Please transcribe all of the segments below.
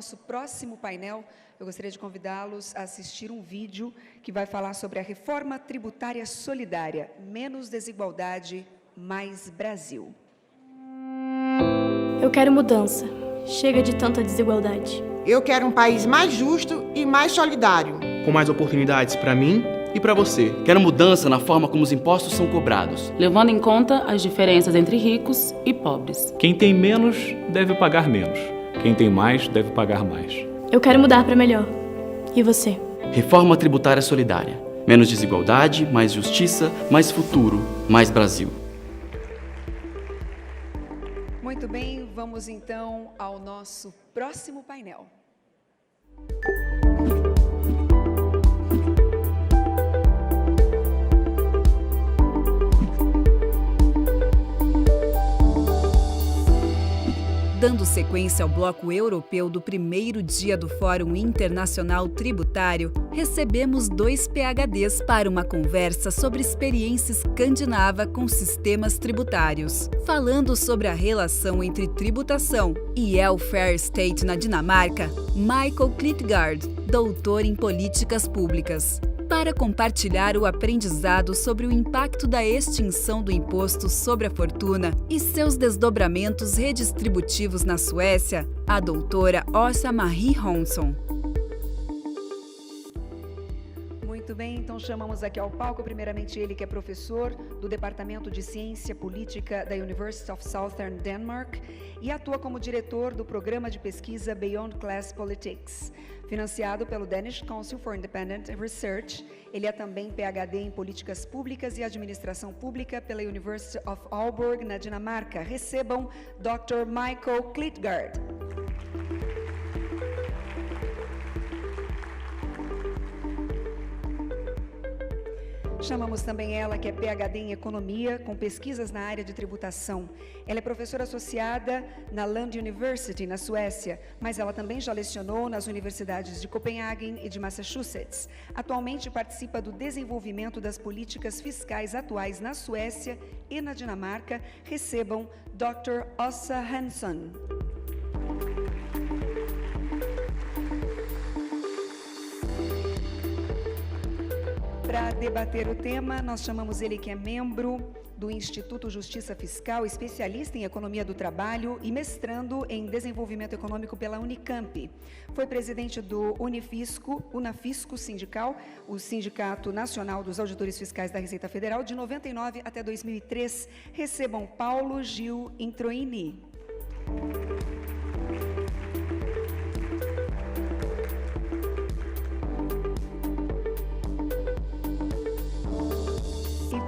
nosso próximo painel, eu gostaria de convidá-los a assistir um vídeo que vai falar sobre a reforma tributária solidária, menos desigualdade, mais Brasil. Eu quero mudança. Chega de tanta desigualdade. Eu quero um país mais justo e mais solidário. Com mais oportunidades para mim e para você. Quero mudança na forma como os impostos são cobrados, levando em conta as diferenças entre ricos e pobres. Quem tem menos deve pagar menos. Quem tem mais deve pagar mais. Eu quero mudar para melhor. E você? Reforma tributária solidária. Menos desigualdade, mais justiça, mais futuro, mais Brasil. Muito bem, vamos então ao nosso próximo painel. Dando sequência ao bloco europeu do primeiro dia do Fórum Internacional Tributário, recebemos 2 PhDs para uma conversa sobre experiência escandinava com sistemas tributários. Falando sobre a relação entre tributação e welfare state na Dinamarca, Michael Klitgaard, doutor em políticas públicas. Para compartilhar o aprendizado sobre o impacto da extinção do imposto sobre a fortuna e seus desdobramentos redistributivos na Suécia, a doutora Åsa Marie Hansson. Muito bem, então chamamos aqui ao palco, primeiramente ele que é professor do Departamento de Ciência Política da University of Southern Denmark e atua como diretor do programa de pesquisa Beyond Class Politics, financiado pelo Danish Council for Independent Research. Ele é também PhD em Políticas Públicas e Administração Pública pela University of Aalborg, na Dinamarca. Recebam Dr. Michael Klitgaard. Chamamos também ela, que é PhD em Economia, com pesquisas na área de tributação. Ela é professora associada na Lund University, na Suécia, mas ela também já lecionou nas universidades de Copenhagen e de Massachusetts. Atualmente participa do desenvolvimento das políticas fiscais atuais na Suécia e na Dinamarca. Recebam Dr. Åsa Hansson. Para debater o tema, nós chamamos ele, que é membro do Instituto Justiça Fiscal, especialista em Economia do Trabalho e mestrando em Desenvolvimento Econômico pela Unicamp. Foi presidente do Unafisco Sindical, o Sindicato Nacional dos Auditores Fiscais da Receita Federal, de 99 até 2003. Recebam Paulo Gil Introini.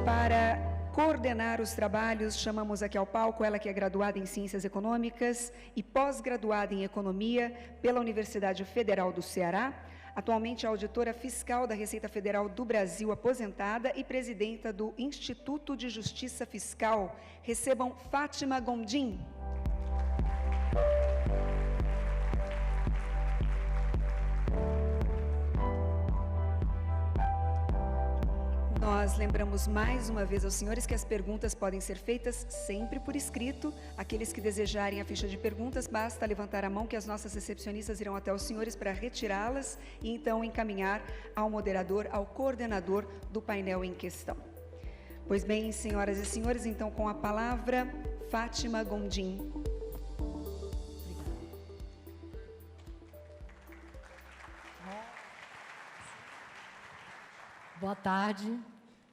Para coordenar os trabalhos, chamamos aqui ao palco ela, que é graduada em Ciências Econômicas e pós-graduada em Economia pela Universidade Federal do Ceará. Atualmente é auditora fiscal da Receita Federal do Brasil, aposentada, e presidenta do Instituto de Justiça Fiscal. Recebam Fátima Gondim. Nós lembramos mais uma vez aos senhores que as perguntas podem ser feitas sempre por escrito. Aqueles que desejarem a ficha de perguntas, basta levantar a mão que as nossas recepcionistas irão até os senhores para retirá-las e então encaminhar ao moderador, ao coordenador do painel em questão. Pois bem, senhoras e senhores, então com a palavra, Fátima Gondim. Boa tarde,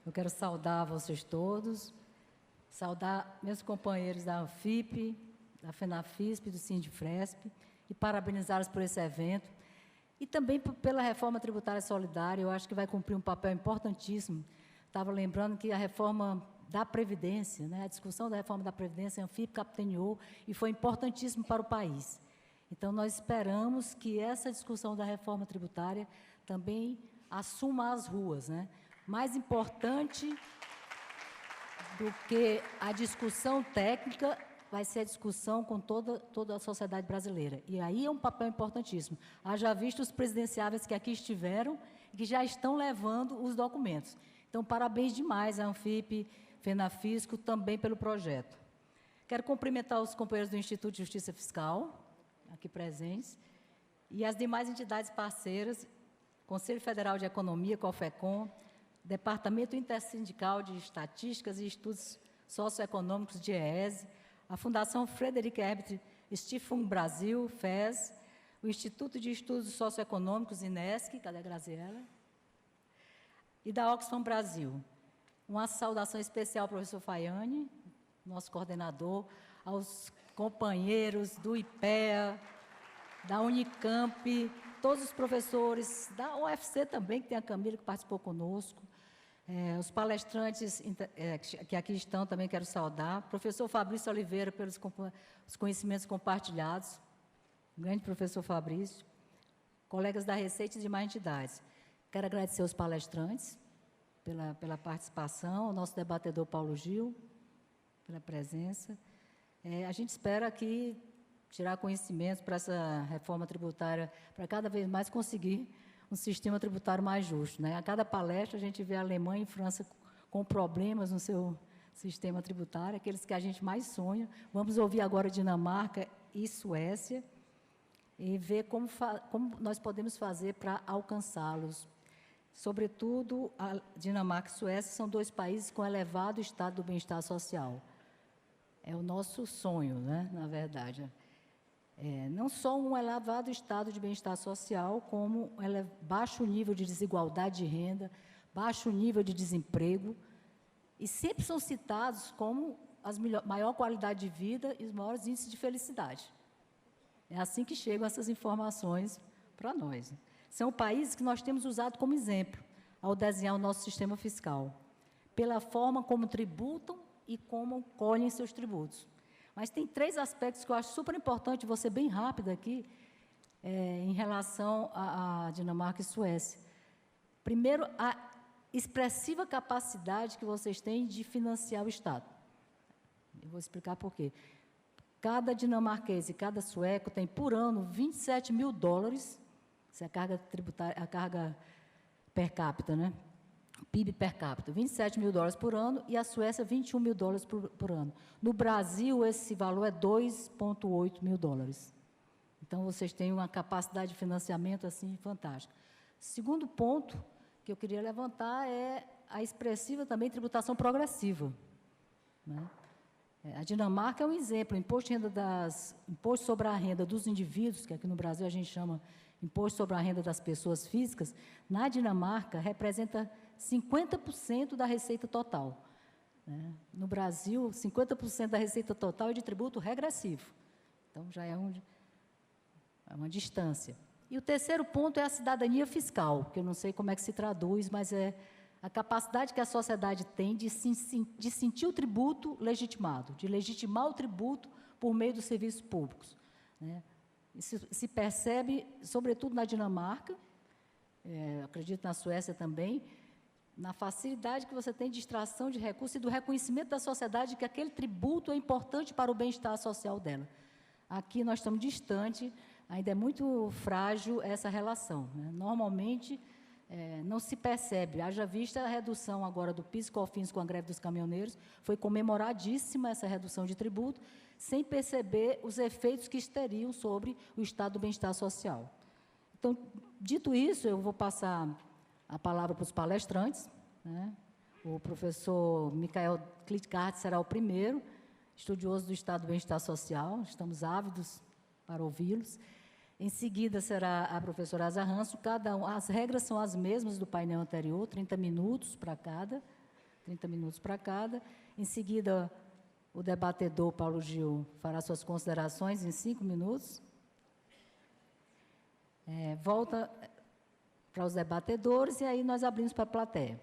eu quero saudar vocês todos, saudar meus companheiros da Anfip, da FENAFISP, do Sindifresp, e parabenizá-los por esse evento, e também pela reforma tributária solidária. Eu acho que vai cumprir um papel importantíssimo. Estava lembrando que a reforma da Previdência, a discussão da reforma da Previdência, a Anfip capitaneou e foi importantíssimo para o país. Então, nós esperamos que essa discussão da reforma tributária também assuma as ruas, Mais importante do que a discussão técnica vai ser a discussão com toda a sociedade brasileira. E aí é um papel importantíssimo. Haja visto os presidenciáveis que aqui estiveram e que já estão levando os documentos. Então, parabéns demais à Anfip, FENAFISCO, também pelo projeto. Quero cumprimentar os companheiros do Instituto de Justiça Fiscal, aqui presentes, e as demais entidades parceiras, Conselho Federal de Economia, COFECOM, Departamento Intersindical de Estatísticas e Estudos Socioeconômicos, DIEESE, a Fundação Frederic Ebert Stiftung Brasil, FES, o Instituto de Estudos Socioeconômicos, INESC, cadê a Graziela? E da Oxfam Brasil. Uma saudação especial ao professor Faiane, nosso coordenador, aos companheiros do IPEA, da Unicamp, todos os professores, da UFC também, que tem a Camila, que participou conosco, os palestrantes que aqui estão, também quero saudar, professor Fabrício Oliveira, pelos os conhecimentos compartilhados, grande professor Fabrício, colegas da Receita e demais entidades. Quero agradecer aos palestrantes pela participação, ao nosso debatedor Paulo Gil, pela presença. A gente espera aqui tirar conhecimentos para essa reforma tributária, para cada vez mais conseguir um sistema tributário mais justo, né? A cada palestra a gente vê a Alemanha e França com problemas no seu sistema tributário, aqueles que a gente mais sonha. Vamos ouvir agora Dinamarca e Suécia e ver como nós podemos fazer para alcançá-los. Sobretudo, a Dinamarca e Suécia são dois países com elevado estado do bem-estar social. É o nosso sonho, né, na verdade. Não só um elevado estado de bem-estar social, como baixo nível de desigualdade de renda, baixo nível de desemprego, e sempre são citados como a maior qualidade de vida e os maiores índices de felicidade. É assim que chegam essas informações para nós. São países que nós temos usado como exemplo ao desenhar o nosso sistema fiscal, pela forma como tributam e como colhem seus tributos. Mas tem 3 aspectos que eu acho super importante, vou ser bem rápida aqui, em relação à Dinamarca e Suécia. Primeiro, a expressiva capacidade que vocês têm de financiar o Estado. Eu vou explicar por quê. Cada dinamarquês e cada sueco tem, por ano, $27 mil, essa é a carga tributária, a carga per capita, né? PIB per capita, $27 mil por ano, e a Suécia, $21 mil por ano. No Brasil, esse valor é $2,8 mil. Então, vocês têm uma capacidade de financiamento, assim, fantástica. Segundo ponto que eu queria levantar é a expressiva também tributação progressiva, né? A Dinamarca é um exemplo, imposto sobre a renda dos indivíduos, que aqui no Brasil a gente chama imposto sobre a renda das pessoas físicas, na Dinamarca representa 50% da receita total, né? No Brasil, 50% da receita total é de tributo regressivo. Então, já é uma distância. E o terceiro ponto é a cidadania fiscal, que eu não sei como é que se traduz, mas é a capacidade que a sociedade tem de sentir o tributo legitimado, de legitimar o tributo por meio dos serviços públicos, né? Isso se percebe, sobretudo na Dinamarca, acredito na Suécia também, na facilidade que você tem de extração de recursos e do reconhecimento da sociedade que aquele tributo é importante para o bem-estar social dela. Aqui nós estamos distante, ainda é muito frágil essa relação, né? Normalmente, não se percebe, haja vista a redução agora do PIS e COFINS com a greve dos caminhoneiros, foi comemoradíssima essa redução de tributo, sem perceber os efeitos que isso teriam sobre o estado do bem-estar social. Então, dito isso, eu vou passar a palavra para os palestrantes, né? O professor Michael Klitgard será o primeiro, estudioso do estado do bem-estar social, estamos ávidos para ouvi-los. Em seguida, será a professora Asa Hanso, as regras são as mesmas do painel anterior, 30 minutos para cada. Em seguida, o debatedor Paulo Gil fará suas considerações em 5 minutos. Volta para os debatedores e aí nós abrimos para a plateia.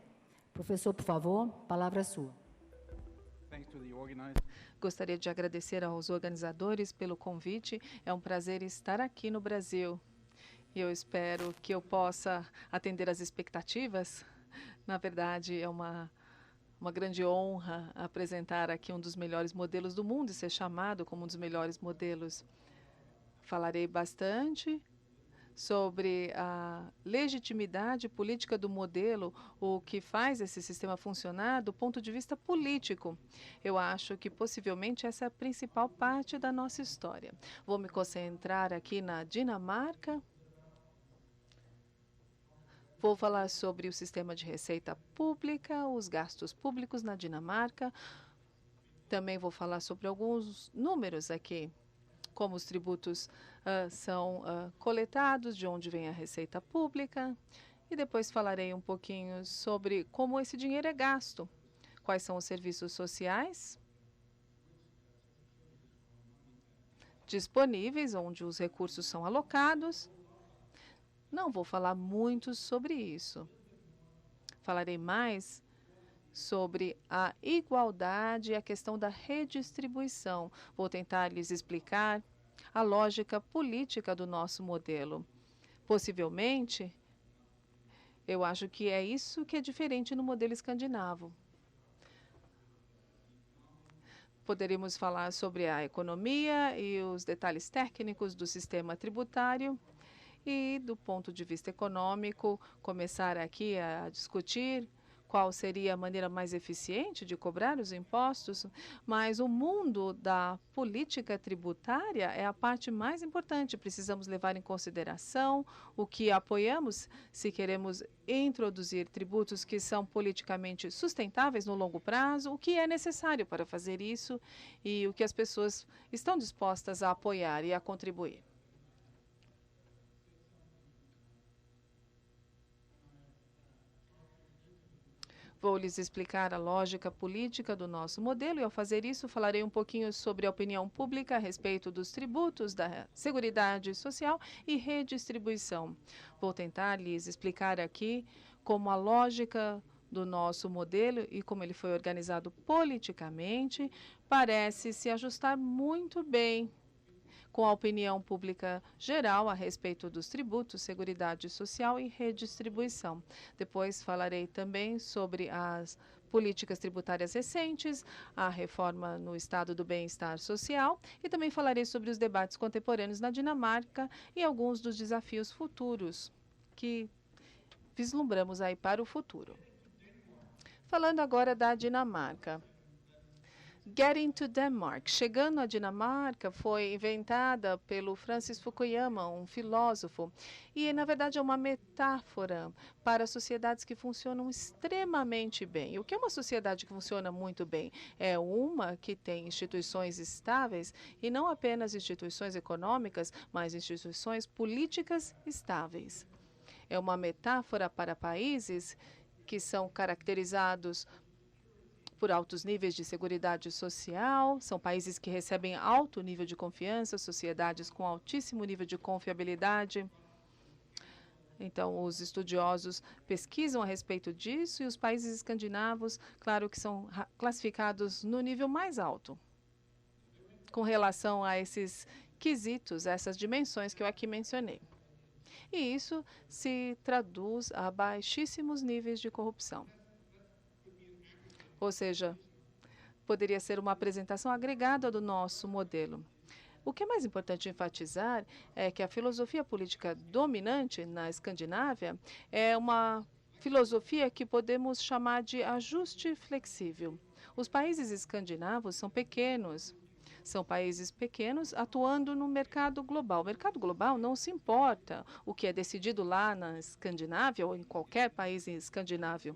Professor, por favor, a palavra é sua. Gostaria de agradecer aos organizadores pelo convite. É um prazer estar aqui no Brasil. E eu espero que eu possa atender às expectativas. Na verdade, é uma grande honra apresentar aqui um dos melhores modelos do mundo e ser chamado como um dos melhores modelos. Falarei bastante sobre a legitimidade política do modelo, o que faz esse sistema funcionar do ponto de vista político. Eu acho que possivelmente essa é a principal parte da nossa história. Vou me concentrar aqui na Dinamarca Vou falar sobre o sistema de receita pública, os gastos públicos na Dinamarca. Também vou falar sobre alguns números aqui, como os tributos são coletados, de onde vem a receita pública. E depois falarei um pouquinho sobre como esse dinheiro é gasto, quais são os serviços sociais disponíveis, onde os recursos são alocados. Não vou falar muito sobre isso. Falarei mais sobre a igualdade e a questão da redistribuição. Vou tentar lhes explicar a lógica política do nosso modelo. Possivelmente, eu acho que é isso que é diferente no modelo escandinavo. Poderíamos falar sobre a economia e os detalhes técnicos do sistema tributário e, do ponto de vista econômico, começar aqui a discutir qual seria a maneira mais eficiente de cobrar os impostos, mas o mundo da política tributária é a parte mais importante. Precisamos levar em consideração o que apoiamos se queremos introduzir tributos que são politicamente sustentáveis no longo prazo, o que é necessário para fazer isso e o que as pessoas estão dispostas a apoiar e a contribuir. Vou lhes explicar a lógica política do nosso modelo e, ao fazer isso, falarei um pouquinho sobre a opinião pública a respeito dos tributos, da Seguridade Social e redistribuição. Vou tentar lhes explicar aqui como a lógica do nosso modelo e como ele foi organizado politicamente parece se ajustar muito bem com a opinião pública geral a respeito dos tributos, Seguridade Social e redistribuição. Depois falarei também sobre as políticas tributárias recentes, a reforma no estado do bem-estar social e também falarei sobre os debates contemporâneos na Dinamarca e alguns dos desafios futuros que vislumbramos aí para o futuro. Falando agora da Dinamarca. Getting to Denmark, chegando à Dinamarca, foi inventada pelo Francis Fukuyama, um filósofo, e na verdade é uma metáfora para sociedades que funcionam extremamente bem. O que é uma sociedade que funciona muito bem? É uma que tem instituições estáveis e não apenas instituições econômicas, mas instituições políticas estáveis. É uma metáfora para países que são caracterizados por altos níveis de seguridade social, são países que recebem alto nível de confiança, sociedades com altíssimo nível de confiabilidade. Então, os estudiosos pesquisam a respeito disso e os países escandinavos, claro que são classificados no nível mais alto, com relação a esses quesitos, essas dimensões que eu aqui mencionei. E isso se traduz a baixíssimos níveis de corrupção. Ou seja, poderia ser uma apresentação agregada do nosso modelo. O que é mais importante enfatizar é que a filosofia política dominante na Escandinávia é uma filosofia que podemos chamar de ajuste flexível. Os países escandinavos são pequenos. São países pequenos atuando no mercado global. O mercado global não se importa o que é decidido lá na Escandinávia ou em qualquer país escandinavo.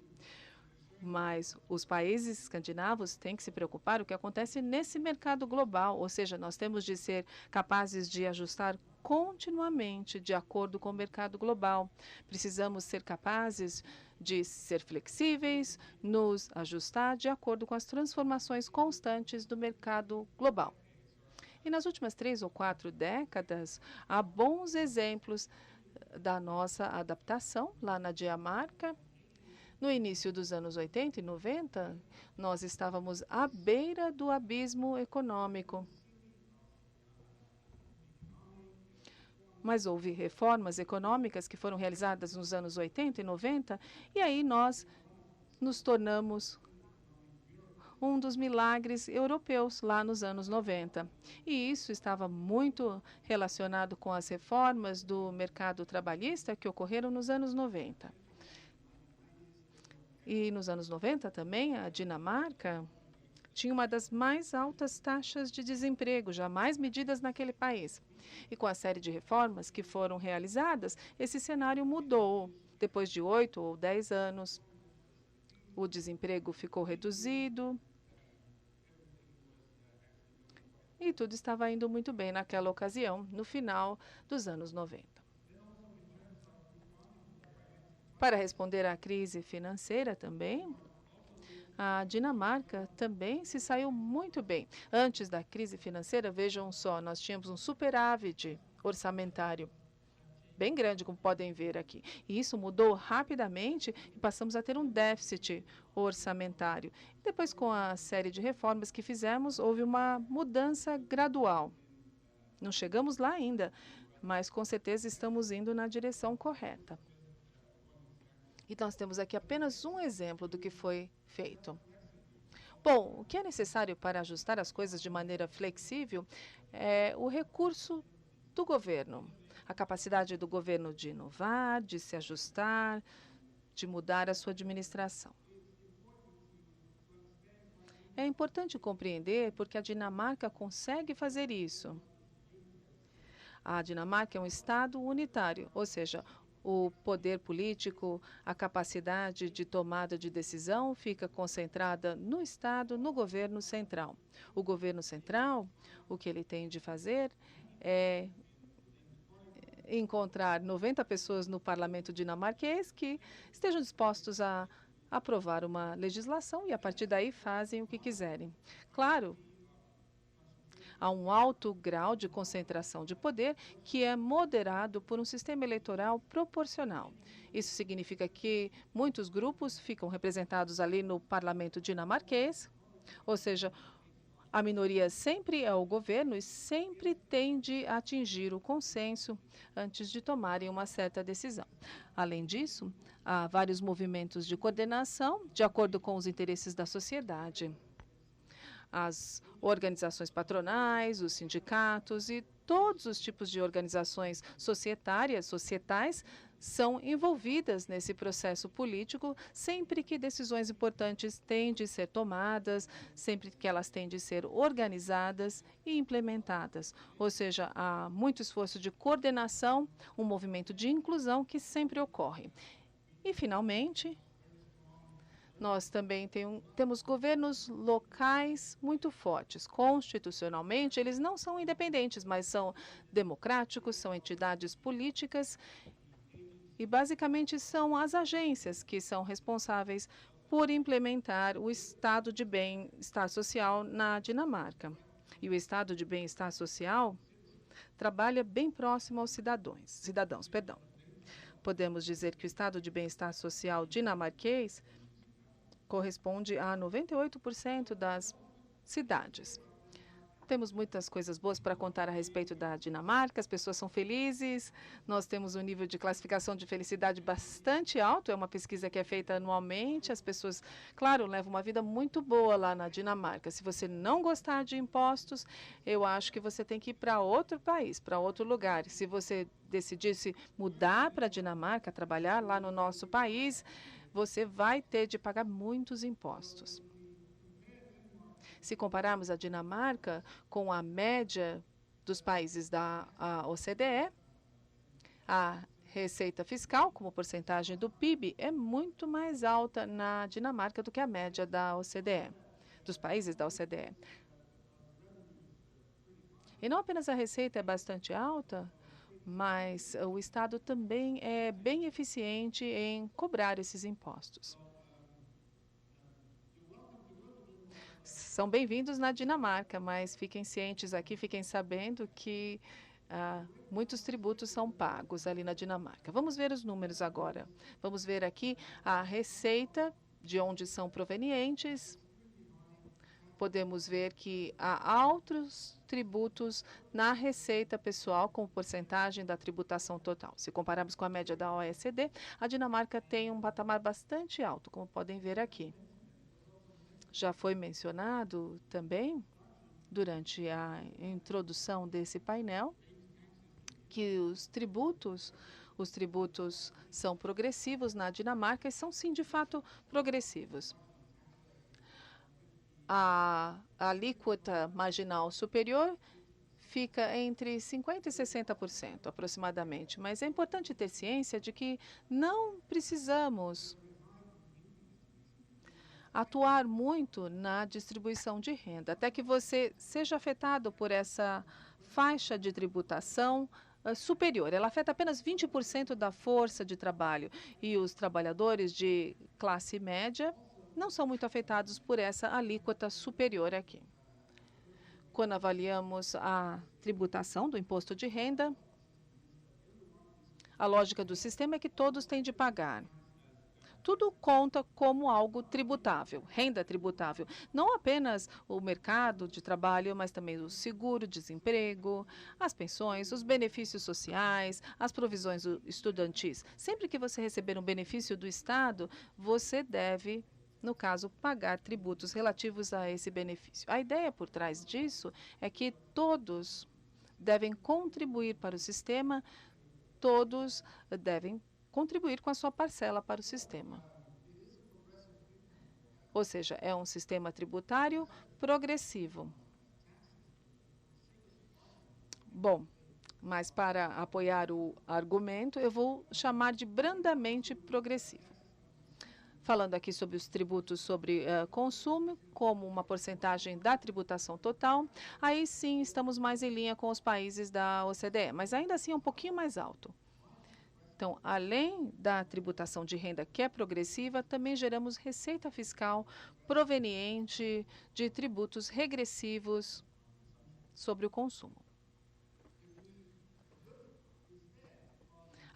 Mas os países escandinavos têm que se preocupar com o que acontece nesse mercado global, ou seja, nós temos de ser capazes de ajustar continuamente de acordo com o mercado global. Precisamos ser capazes de ser flexíveis, nos ajustar de acordo com as transformações constantes do mercado global. E nas últimas 3 ou 4 décadas, há bons exemplos da nossa adaptação lá na Dinamarca. No início dos anos 80 e 90, nós estávamos à beira do abismo econômico. Mas houve reformas econômicas que foram realizadas nos anos 80 e 90, e aí nós nos tornamos um dos milagres europeus lá nos anos 90. E isso estava muito relacionado com as reformas do mercado trabalhista que ocorreram nos anos 90. E nos anos 90 também, a Dinamarca tinha uma das mais altas taxas de desemprego jamais medidas naquele país. E com a série de reformas que foram realizadas, esse cenário mudou. depois de 8 ou 10 anos. O desemprego ficou reduzido. E tudo estava indo muito bem naquela ocasião, no final dos anos 90. Para responder à crise financeira também, a Dinamarca também se saiu muito bem. Antes da crise financeira, vejam só, nós tínhamos um superávit orçamentário bem grande, como podem ver aqui. E isso mudou rapidamente e passamos a ter um déficit orçamentário. Depois, com a série de reformas que fizemos, houve uma mudança gradual. Não chegamos lá ainda, mas com certeza estamos indo na direção correta. E nós temos aqui apenas um exemplo do que foi feito. Bom, o que é necessário para ajustar as coisas de maneira flexível é o recurso do governo. A capacidade do governo de inovar, de se ajustar, de mudar a sua administração. É importante compreender porque a Dinamarca consegue fazer isso. A Dinamarca é um Estado unitário, ou seja, o poder político, a capacidade de tomada de decisão fica concentrada no Estado, no governo central. O governo central, o que ele tem de fazer é encontrar 90 pessoas no parlamento dinamarquês que estejam dispostos a aprovar uma legislação e, a partir daí, fazem o que quiserem. Claro, há um alto grau de concentração de poder que é moderado por um sistema eleitoral proporcional. Isso significa que muitos grupos ficam representados ali no parlamento dinamarquês, ou seja, a minoria sempre é o governo e sempre tende a atingir o consenso antes de tomarem uma certa decisão. Além disso, há vários movimentos de coordenação de acordo com os interesses da sociedade. As organizações patronais, os sindicatos e todos os tipos de organizações societais, são envolvidas nesse processo político sempre que decisões importantes têm de ser tomadas, sempre que elas têm de ser organizadas e implementadas. Ou seja, há muito esforço de coordenação, um movimento de inclusão que sempre ocorre. E, finalmente, nós também temos governos locais muito fortes. Constitucionalmente, eles não são independentes, mas são democráticos, são entidades políticas e, basicamente, são as agências que são responsáveis por implementar o estado de bem-estar social na Dinamarca. E o estado de bem-estar social trabalha bem próximo aos cidadãos. Podemos dizer que o estado de bem-estar social dinamarquês corresponde a 98% das cidades. Temos muitas coisas boas para contar a respeito da Dinamarca, as pessoas são felizes, nós temos um nível de classificação de felicidade bastante alto, é uma pesquisa que é feita anualmente, as pessoas, claro, levam uma vida muito boa lá na Dinamarca. Se você não gostar de impostos, eu acho que você tem que ir para outro país, para outro lugar. Se você decidisse mudar para a Dinamarca, trabalhar lá no nosso país, você vai ter de pagar muitos impostos. Se compararmos a Dinamarca com a média dos países da OCDE, a receita fiscal, como porcentagem do PIB, é muito mais alta na Dinamarca do que a média da OCDE, dos países da OCDE. E não apenas a receita é bastante alta, mas o Estado também é bem eficiente em cobrar esses impostos. São bem-vindos na Dinamarca, mas fiquem cientes aqui, fiquem sabendo que muitos tributos são pagos ali na Dinamarca. Vamos ver os números agora. Vamos ver aqui a receita, de onde são provenientes. Podemos ver que há altos tributos na receita pessoal como porcentagem da tributação total. Se compararmos com a média da OECD, a Dinamarca tem um patamar bastante alto, como podem ver aqui. Já foi mencionado também, durante a introdução desse painel, que os tributos são progressivos na Dinamarca e são, sim, de fato, progressivos. A alíquota marginal superior fica entre 50% e 60% aproximadamente. Mas é importante ter ciência de que não precisamos atuar muito na distribuição de renda, até que você seja afetado por essa faixa de tributação superior. Ela afeta apenas 20% da força de trabalho e os trabalhadores de classe média não são muito afetados por essa alíquota superior aqui. Quando avaliamos a tributação do imposto de renda, a lógica do sistema é que todos têm de pagar. Tudo conta como algo tributável, renda tributável. Não apenas o mercado de trabalho, mas também o seguro-desemprego, as pensões, os benefícios sociais, as provisões estudantis. Sempre que você receber um benefício do Estado, você deve, no caso, pagar tributos relativos a esse benefício. A ideia por trás disso é que todos devem contribuir para o sistema, todos devem contribuir com a sua parcela para o sistema. Ou seja, é um sistema tributário progressivo. Bom, mas para apoiar o argumento, eu vou chamar de brandamente progressivo. Falando aqui sobre os tributos sobre consumo, como uma porcentagem da tributação total, aí sim estamos mais em linha com os países da OCDE, mas ainda assim é um pouquinho mais alto. Então, além da tributação de renda que é progressiva, também geramos receita fiscal proveniente de tributos regressivos sobre o consumo.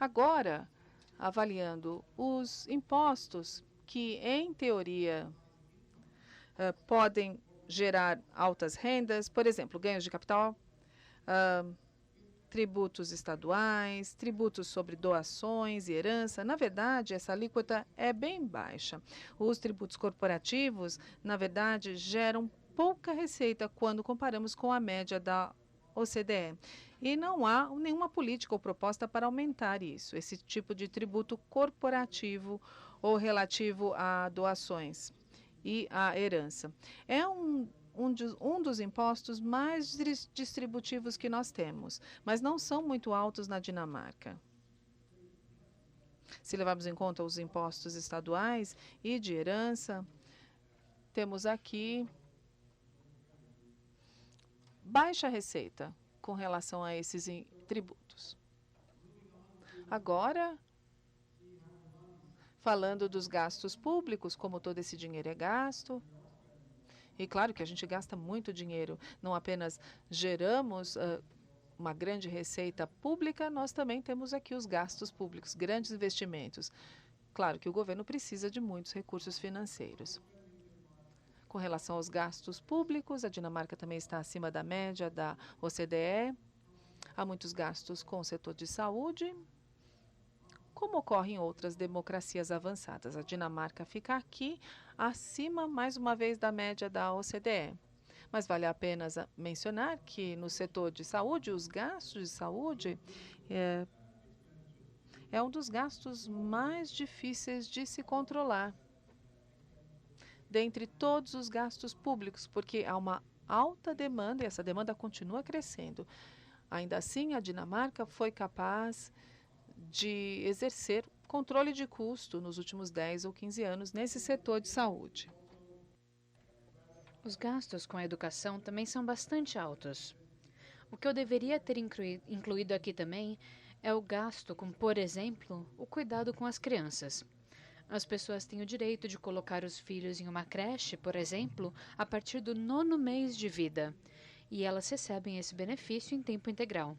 Agora, avaliando os impostos que, em teoria, podem gerar altas rendas, por exemplo, ganhos de capital, tributos estaduais, tributos sobre doações e herança. Na verdade, essa alíquota é bem baixa. Os tributos corporativos, na verdade, geram pouca receita quando comparamos com a média da OCDE. E não há nenhuma política ou proposta para aumentar isso, esse tipo de tributo corporativo ou relativo a doações e à herança. É um dos impostos mais distributivos que nós temos, mas não são muito altos na Dinamarca. Se levarmos em conta os impostos estaduais e de herança, temos aqui baixa receita com relação a esses tributos. Agora, falando dos gastos públicos, como todo esse dinheiro é gasto, e claro que a gente gasta muito dinheiro, não apenas geramos uma grande receita pública, nós também temos aqui os gastos públicos, grandes investimentos. Claro que o governo precisa de muitos recursos financeiros. Com relação aos gastos públicos, a Dinamarca também está acima da média da OCDE. Há muitos gastos com o setor de saúde, como ocorre em outras democracias avançadas. A Dinamarca fica aqui acima, mais uma vez, da média da OCDE. Mas vale a pena mencionar que no setor de saúde, os gastos de saúde é um dos gastos mais difíceis de se controlar dentre todos os gastos públicos, porque há uma alta demanda e essa demanda continua crescendo. Ainda assim, a Dinamarca foi capaz de exercer controle de custo nos últimos 10 ou 15 anos nesse setor de saúde. Os gastos com a educação também são bastante altos. O que eu deveria ter incluído aqui também é o gasto com, por exemplo, o cuidado com as crianças. As pessoas têm o direito de colocar os filhos em uma creche, por exemplo, a partir do 9º mês de vida, e elas recebem esse benefício em tempo integral.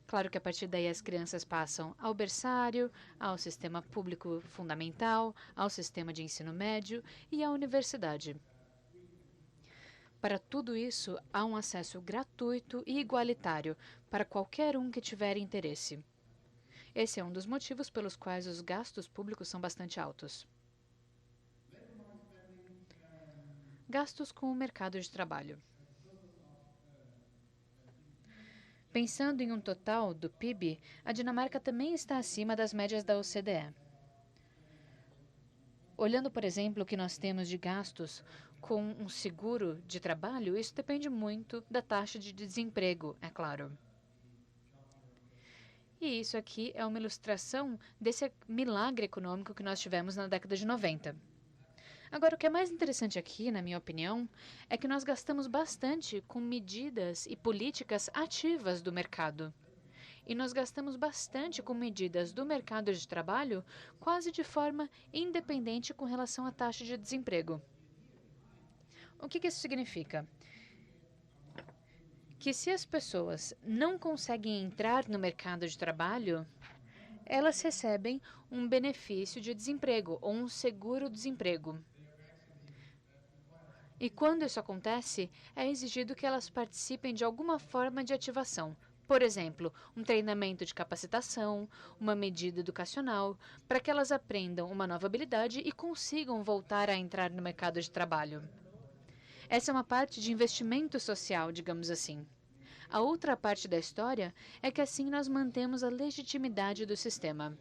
Claro que a partir daí as crianças passam ao berçário, ao sistema público fundamental, ao sistema de ensino médio e à universidade. Para tudo isso, há um acesso gratuito e igualitário para qualquer um que tiver interesse. Esse é um dos motivos pelos quais os gastos públicos são bastante altos. Gastos com o mercado de trabalho. Pensando em um total do PIB, a Dinamarca também está acima das médias da OCDE. Olhando, por exemplo, o que nós temos de gastos com um seguro de trabalho, isso depende muito da taxa de desemprego, é claro. E isso aqui é uma ilustração desse milagre econômico que nós tivemos na década de 90. Agora, o que é mais interessante aqui, na minha opinião, é que nós gastamos bastante com medidas e políticas ativas do mercado. E nós gastamos bastante com medidas do mercado de trabalho quase de forma independente com relação à taxa de desemprego. O que isso significa? Que se as pessoas não conseguem entrar no mercado de trabalho, elas recebem um benefício de desemprego ou um seguro-desemprego. E quando isso acontece, é exigido que elas participem de alguma forma de ativação. Por exemplo, um treinamento de capacitação, uma medida educacional, para que elas aprendam uma nova habilidade e consigam voltar a entrar no mercado de trabalho. Essa é uma parte de investimento social, digamos assim. A outra parte da história é que assim nós mantemos a legitimidade do sistema.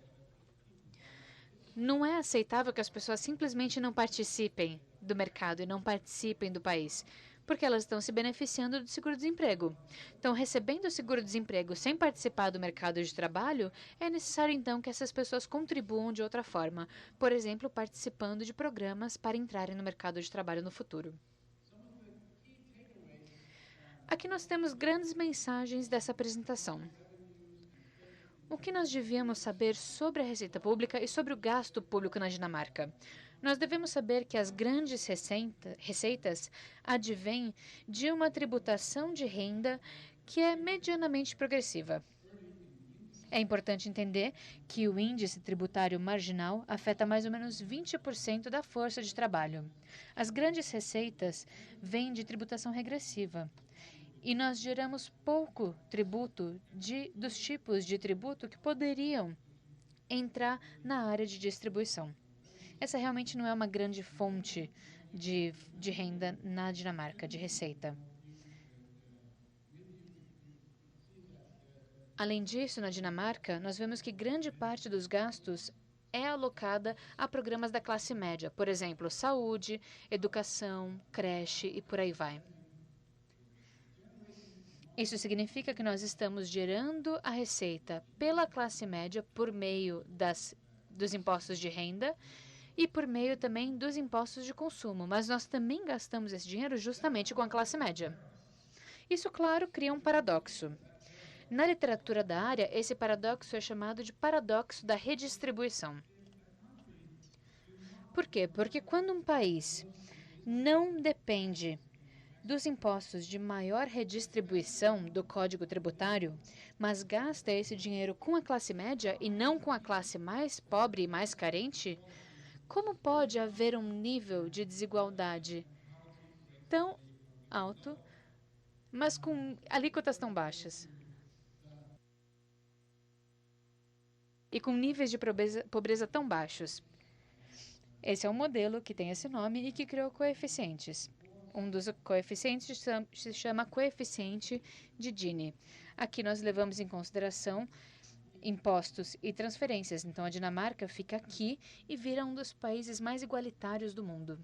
Não é aceitável que as pessoas simplesmente não participem do mercado e não participem do país, porque elas estão se beneficiando do seguro-desemprego. Então, recebendo o seguro-desemprego sem participar do mercado de trabalho, é necessário então que essas pessoas contribuam de outra forma, por exemplo, participando de programas para entrarem no mercado de trabalho no futuro. Aqui nós temos grandes mensagens dessa apresentação. O que nós devíamos saber sobre a receita pública e sobre o gasto público na Dinamarca? Nós devemos saber que as grandes receitas advêm de uma tributação de renda que é medianamente progressiva. É importante entender que o índice tributário marginal afeta mais ou menos 20% da força de trabalho. As grandes receitas vêm de tributação regressiva. E nós geramos pouco tributo dos tipos de tributo que poderiam entrar na área de distribuição. Essa realmente não é uma grande fonte de renda na Dinamarca, de receita. Além disso, na Dinamarca, nós vemos que grande parte dos gastos é alocada a programas da classe média, por exemplo, saúde, educação, creche e por aí vai. Isso significa que nós estamos gerando a receita pela classe média por meio dos impostos de renda e por meio também dos impostos de consumo, mas nós também gastamos esse dinheiro justamente com a classe média. Isso, claro, cria um paradoxo. Na literatura da área, esse paradoxo é chamado de paradoxo da redistribuição. Por quê? Porque quando um país não depende dos impostos de maior redistribuição do Código Tributário, mas gasta esse dinheiro com a classe média e não com a classe mais pobre e mais carente, como pode haver um nível de desigualdade tão alto, mas com alíquotas tão baixas? E com níveis de pobreza tão baixos? Esse é um modelo que tem esse nome e que criou coeficientes. Um dos coeficientes se chama coeficiente de Gini. Aqui nós levamos em consideração impostos e transferências. Então, a Dinamarca fica aqui e vira um dos países mais igualitários do mundo.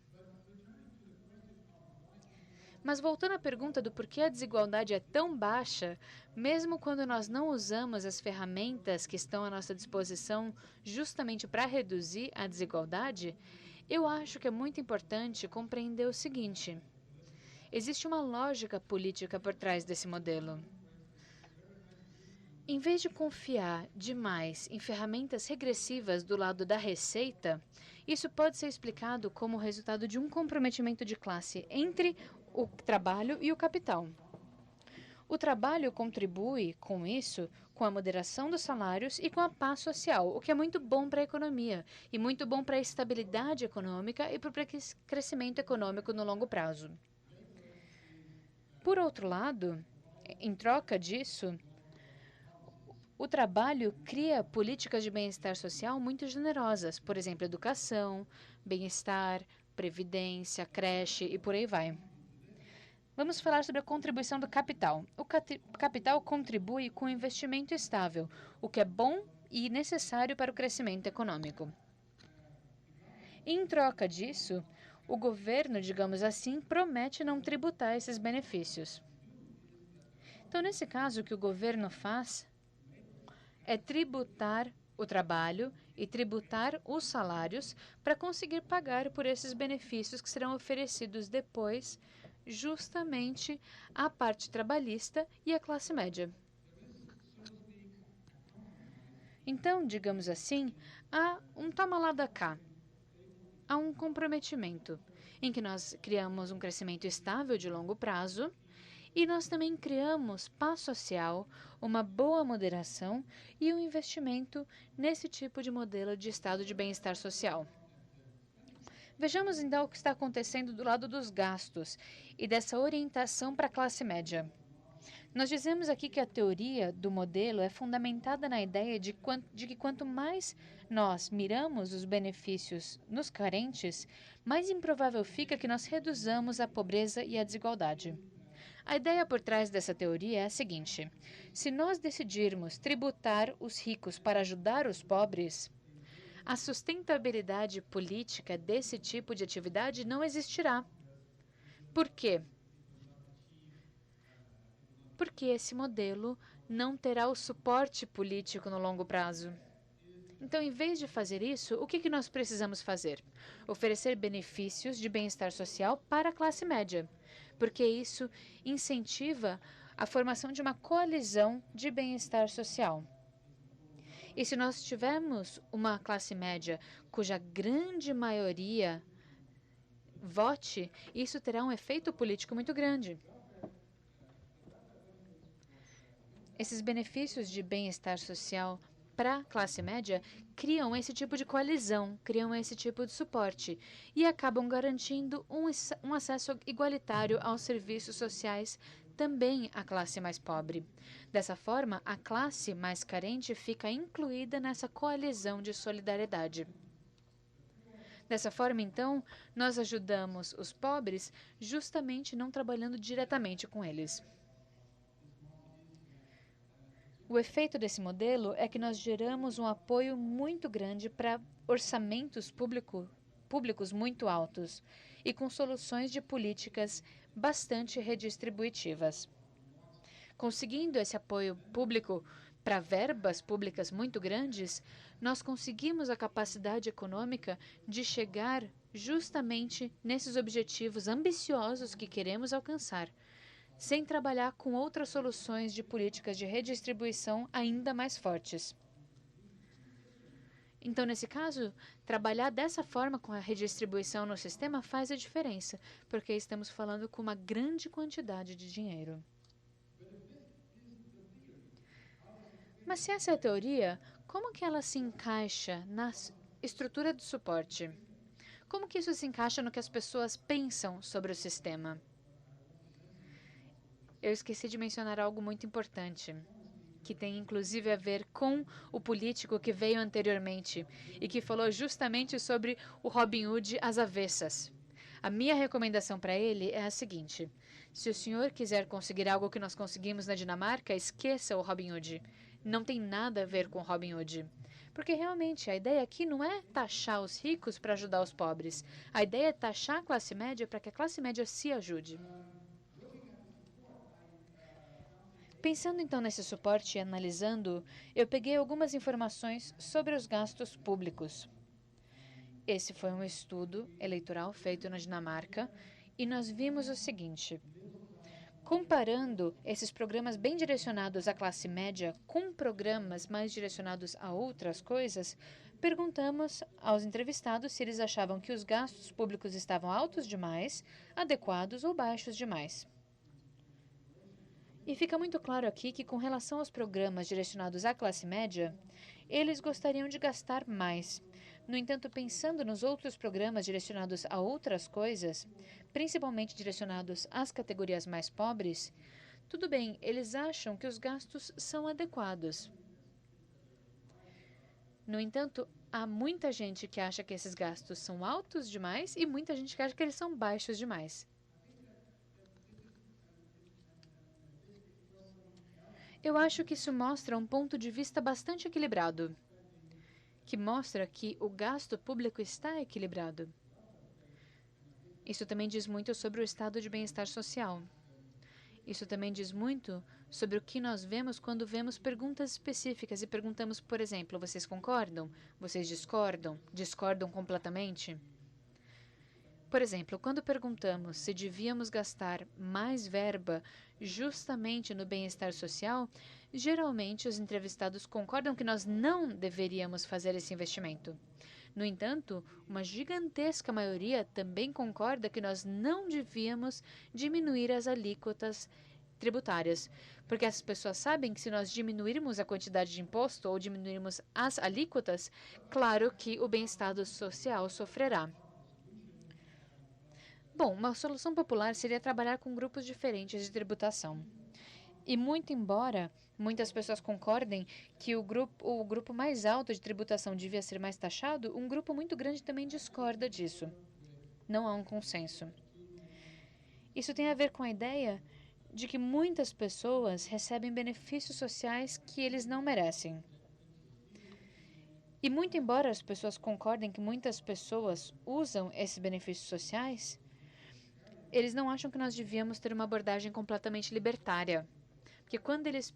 Mas voltando à pergunta do porquê a desigualdade é tão baixa, mesmo quando nós não usamos as ferramentas que estão à nossa disposição justamente para reduzir a desigualdade, eu acho que é muito importante compreender o seguinte: existe uma lógica política por trás desse modelo. Em vez de confiar demais em ferramentas regressivas do lado da receita, isso pode ser explicado como resultado de um comprometimento de classe entre o trabalho e o capital. O trabalho contribui com isso, com a moderação dos salários e com a paz social, o que é muito bom para a economia e muito bom para a estabilidade econômica e para o crescimento econômico no longo prazo. Por outro lado, em troca disso, o trabalho cria políticas de bem-estar social muito generosas, por exemplo, educação, bem-estar, previdência, creche e por aí vai. Vamos falar sobre a contribuição do capital. O capital contribui com investimento estável, o que é bom e necessário para o crescimento econômico. Em troca disso, o governo, digamos assim, promete não tributar esses benefícios. Então, nesse caso, o que o governo faz é tributar o trabalho e tributar os salários para conseguir pagar por esses benefícios que serão oferecidos depois, justamente à parte trabalhista e à classe média. Então, digamos assim, há um toma lá da cá. Há um comprometimento em que nós criamos um crescimento estável de longo prazo e nós também criamos paz social, uma boa moderação e um investimento nesse tipo de modelo de estado de bem-estar social. Vejamos então o que está acontecendo do lado dos gastos e dessa orientação para a classe média. Nós dizemos aqui que a teoria do modelo é fundamentada na ideia de que quanto mais nós miramos os benefícios nos carentes, mais improvável fica que nós reduzamos a pobreza e a desigualdade. A ideia por trás dessa teoria é a seguinte: se nós decidirmos tributar os ricos para ajudar os pobres, a sustentabilidade política desse tipo de atividade não existirá. Por quê? Porque esse modelo não terá o suporte político no longo prazo. Então, em vez de fazer isso, o que nós precisamos fazer? Oferecer benefícios de bem-estar social para a classe média, porque isso incentiva a formação de uma coalizão de bem-estar social. E se nós tivermos uma classe média cuja grande maioria vote, isso terá um efeito político muito grande. Esses benefícios de bem-estar social para a classe média criam esse tipo de coalizão, criam esse tipo de suporte e acabam garantindo um acesso igualitário aos serviços sociais também à classe mais pobre. Dessa forma, a classe mais carente fica incluída nessa coalizão de solidariedade. Dessa forma, então, nós ajudamos os pobres justamente não trabalhando diretamente com eles. O efeito desse modelo é que nós geramos um apoio muito grande para orçamentos públicos muito altos e com soluções de políticas bastante redistributivas. Conseguindo esse apoio público para verbas públicas muito grandes, nós conseguimos a capacidade econômica de chegar justamente nesses objetivos ambiciosos que queremos alcançar, sem trabalhar com outras soluções de políticas de redistribuição ainda mais fortes. Então, nesse caso, trabalhar dessa forma com a redistribuição no sistema faz a diferença, porque estamos falando com uma grande quantidade de dinheiro. Mas se essa é a teoria, como que ela se encaixa na estrutura do suporte? Como que isso se encaixa no que as pessoas pensam sobre o sistema? Eu esqueci de mencionar algo muito importante, que tem inclusive a ver com o político que veio anteriormente e que falou justamente sobre o Robin Hood às avessas. A minha recomendação para ele é a seguinte: se o senhor quiser conseguir algo que nós conseguimos na Dinamarca, esqueça o Robin Hood. Não tem nada a ver com Robin Hood. Porque realmente a ideia aqui não é taxar os ricos para ajudar os pobres. A ideia é taxar a classe média para que a classe média se ajude. Pensando então nesse suporte e analisando, eu peguei algumas informações sobre os gastos públicos. Esse foi um estudo eleitoral feito na Dinamarca e nós vimos o seguinte: comparando esses programas bem direcionados à classe média com programas mais direcionados a outras coisas, perguntamos aos entrevistados se eles achavam que os gastos públicos estavam altos demais, adequados ou baixos demais. E fica muito claro aqui que, com relação aos programas direcionados à classe média, eles gostariam de gastar mais. No entanto, pensando nos outros programas direcionados a outras coisas, principalmente direcionados às categorias mais pobres, tudo bem, eles acham que os gastos são adequados. No entanto, há muita gente que acha que esses gastos são altos demais e muita gente que acha que eles são baixos demais. Eu acho que isso mostra um ponto de vista bastante equilibrado. que mostra que o gasto público está equilibrado. Isso também diz muito sobre o estado de bem-estar social. Isso também diz muito sobre o que nós vemos quando vemos perguntas específicas e perguntamos, por exemplo, vocês concordam? Vocês discordam? Discordam completamente? Por exemplo, quando perguntamos se devíamos gastar mais verba justamente no bem-estar social, geralmente os entrevistados concordam que nós não deveríamos fazer esse investimento. No entanto, uma gigantesca maioria também concorda que nós não devíamos diminuir as alíquotas tributárias, porque as pessoas sabem que se nós diminuirmos a quantidade de imposto ou diminuirmos as alíquotas, claro que o bem-estar social sofrerá. Bom, uma solução popular seria trabalhar com grupos diferentes de tributação. E muito embora muitas pessoas concordem que o grupo mais alto de tributação devia ser mais taxado, um grupo muito grande também discorda disso. Não há um consenso. Isso tem a ver com a ideia de que muitas pessoas recebem benefícios sociais que eles não merecem. E muito embora as pessoas concordem que muitas pessoas usam esses benefícios sociais, eles não acham que nós devíamos ter uma abordagem completamente libertária. Porque quando eles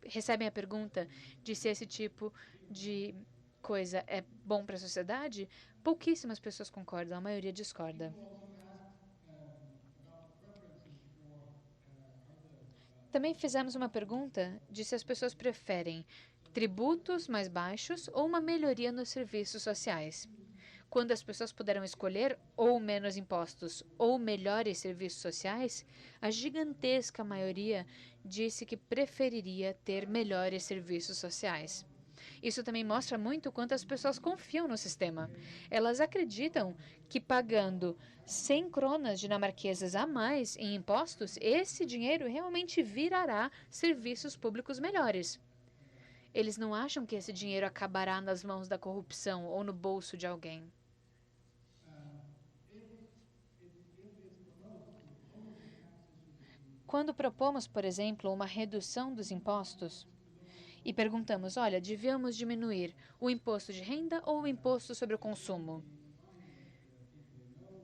recebem a pergunta de se esse tipo de coisa é bom para a sociedade, pouquíssimas pessoas concordam, a maioria discorda. Também fizemos uma pergunta de se as pessoas preferem tributos mais baixos ou uma melhoria nos serviços sociais. Quando as pessoas puderam escolher ou menos impostos ou melhores serviços sociais, a gigantesca maioria disse que preferiria ter melhores serviços sociais. Isso também mostra muito quanto as pessoas confiam no sistema. Elas acreditam que pagando 100 kronas dinamarquesas a mais em impostos, esse dinheiro realmente virará serviços públicos melhores. Eles não acham que esse dinheiro acabará nas mãos da corrupção ou no bolso de alguém. Quando propomos, por exemplo, uma redução dos impostos e perguntamos, olha, devíamos diminuir o imposto de renda ou o imposto sobre o consumo?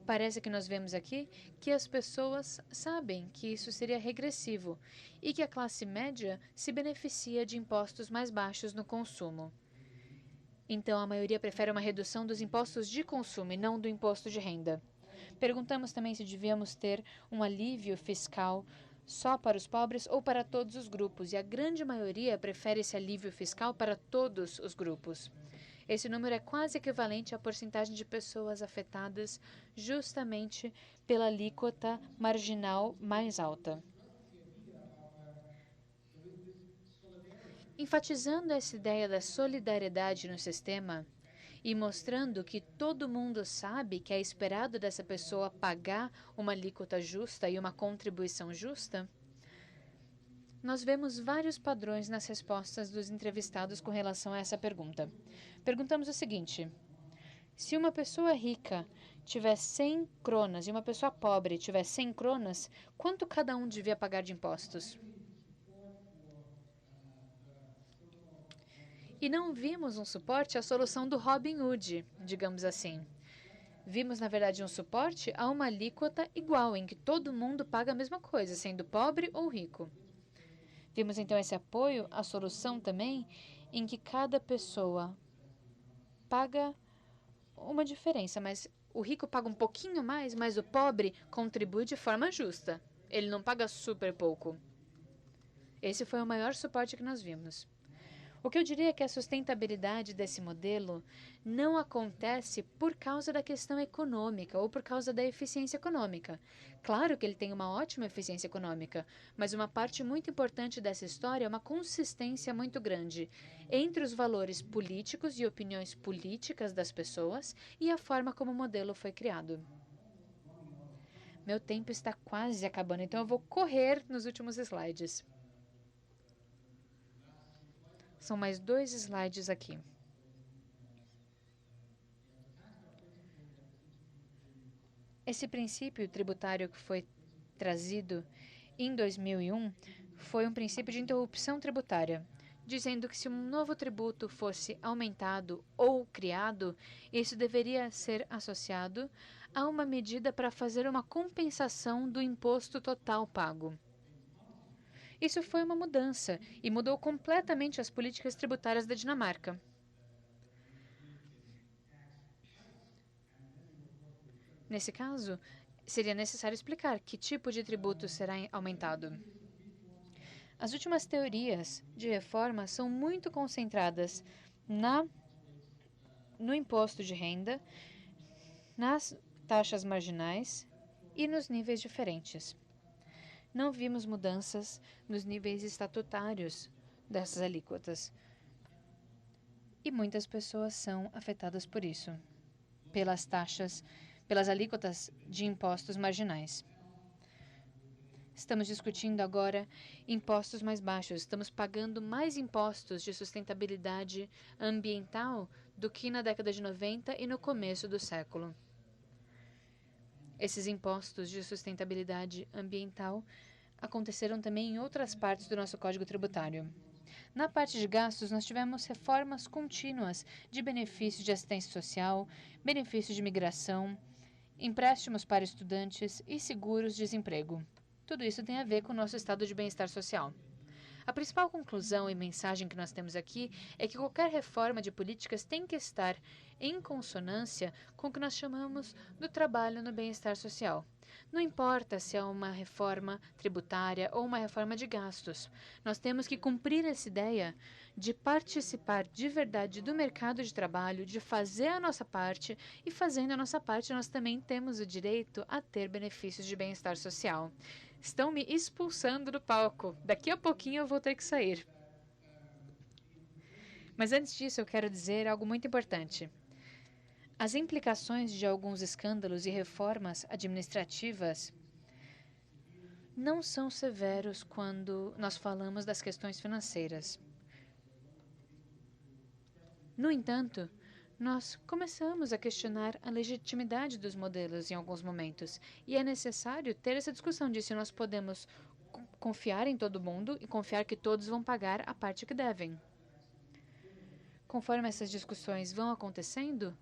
Parece que nós vemos aqui que as pessoas sabem que isso seria regressivo e que a classe média se beneficia de impostos mais baixos no consumo. Então, a maioria prefere uma redução dos impostos de consumo e não do imposto de renda. Perguntamos também se devíamos ter um alívio fiscal só para os pobres ou para todos os grupos, e a grande maioria prefere esse alívio fiscal para todos os grupos. Esse número é quase equivalente à porcentagem de pessoas afetadas justamente pela alíquota marginal mais alta. Enfatizando essa ideia da solidariedade no sistema e mostrando que todo mundo sabe que é esperado dessa pessoa pagar uma alíquota justa e uma contribuição justa, nós vemos vários padrões nas respostas dos entrevistados com relação a essa pergunta. Perguntamos o seguinte: se uma pessoa rica tiver 100 kronas e uma pessoa pobre tiver 100 kronas, quanto cada um devia pagar de impostos? E não vimos um suporte à solução do Robin Hood, digamos assim. Vimos, na verdade, um suporte a uma alíquota igual, em que todo mundo paga a mesma coisa, sendo pobre ou rico. Vimos, então, esse apoio à solução também, em que cada pessoa paga uma diferença, mas o rico paga um pouquinho mais, mas o pobre contribui de forma justa. Ele não paga super pouco. Esse foi o maior suporte que nós vimos. O que eu diria é que a sustentabilidade desse modelo não acontece por causa da questão econômica ou por causa da eficiência econômica. Claro que ele tem uma ótima eficiência econômica, mas uma parte muito importante dessa história é uma consistência muito grande entre os valores políticos e opiniões políticas das pessoas e a forma como o modelo foi criado. Meu tempo está quase acabando, então eu vou correr nos últimos slides. São mais 2 slides aqui. Esse princípio tributário que foi trazido em 2001 foi um princípio de interrupção tributária. dizendo que se um novo tributo fosse aumentado ou criado, isso deveria ser associado a uma medida para fazer uma compensação do imposto total pago. Isso foi uma mudança e mudou completamente as políticas tributárias da Dinamarca. Nesse caso, seria necessário explicar que tipo de tributo será aumentado. As últimas teorias de reforma são muito concentradas no imposto de renda, nas taxas marginais e nos níveis diferentes. Não vimos mudanças nos níveis estatutários dessas alíquotas. E muitas pessoas são afetadas por isso, pelas alíquotas de impostos marginais. Estamos discutindo agora impostos mais baixos. Estamos pagando mais impostos de sustentabilidade ambiental do que na década de 90 e no começo do século. Esses impostos de sustentabilidade ambiental aconteceram também em outras partes do nosso Código Tributário. Na parte de gastos, nós tivemos reformas contínuas de benefícios de assistência social, benefícios de imigração, empréstimos para estudantes e seguros-desemprego. Tudo isso tem a ver com o nosso estado de bem-estar social. A principal conclusão e mensagem que nós temos aqui é que qualquer reforma de políticas tem que estar em consonância com o que nós chamamos do trabalho no bem-estar social. Não importa se é uma reforma tributária ou uma reforma de gastos. Nós temos que cumprir essa ideia de participar de verdade do mercado de trabalho, de fazer a nossa parte, e fazendo a nossa parte, nós também temos o direito a ter benefícios de bem-estar social. Estão me expulsando do palco. Daqui a pouquinho eu vou ter que sair. Mas antes disso, eu quero dizer algo muito importante. As implicações de alguns escândalos e reformas administrativas não são severos quando nós falamos das questões financeiras. No entanto, nós começamos a questionar a legitimidade dos modelos em alguns momentos, e é necessário ter essa discussão de se nós podemos confiar em todo mundo e confiar que todos vão pagar a parte que devem. Conforme essas discussões vão acontecendo,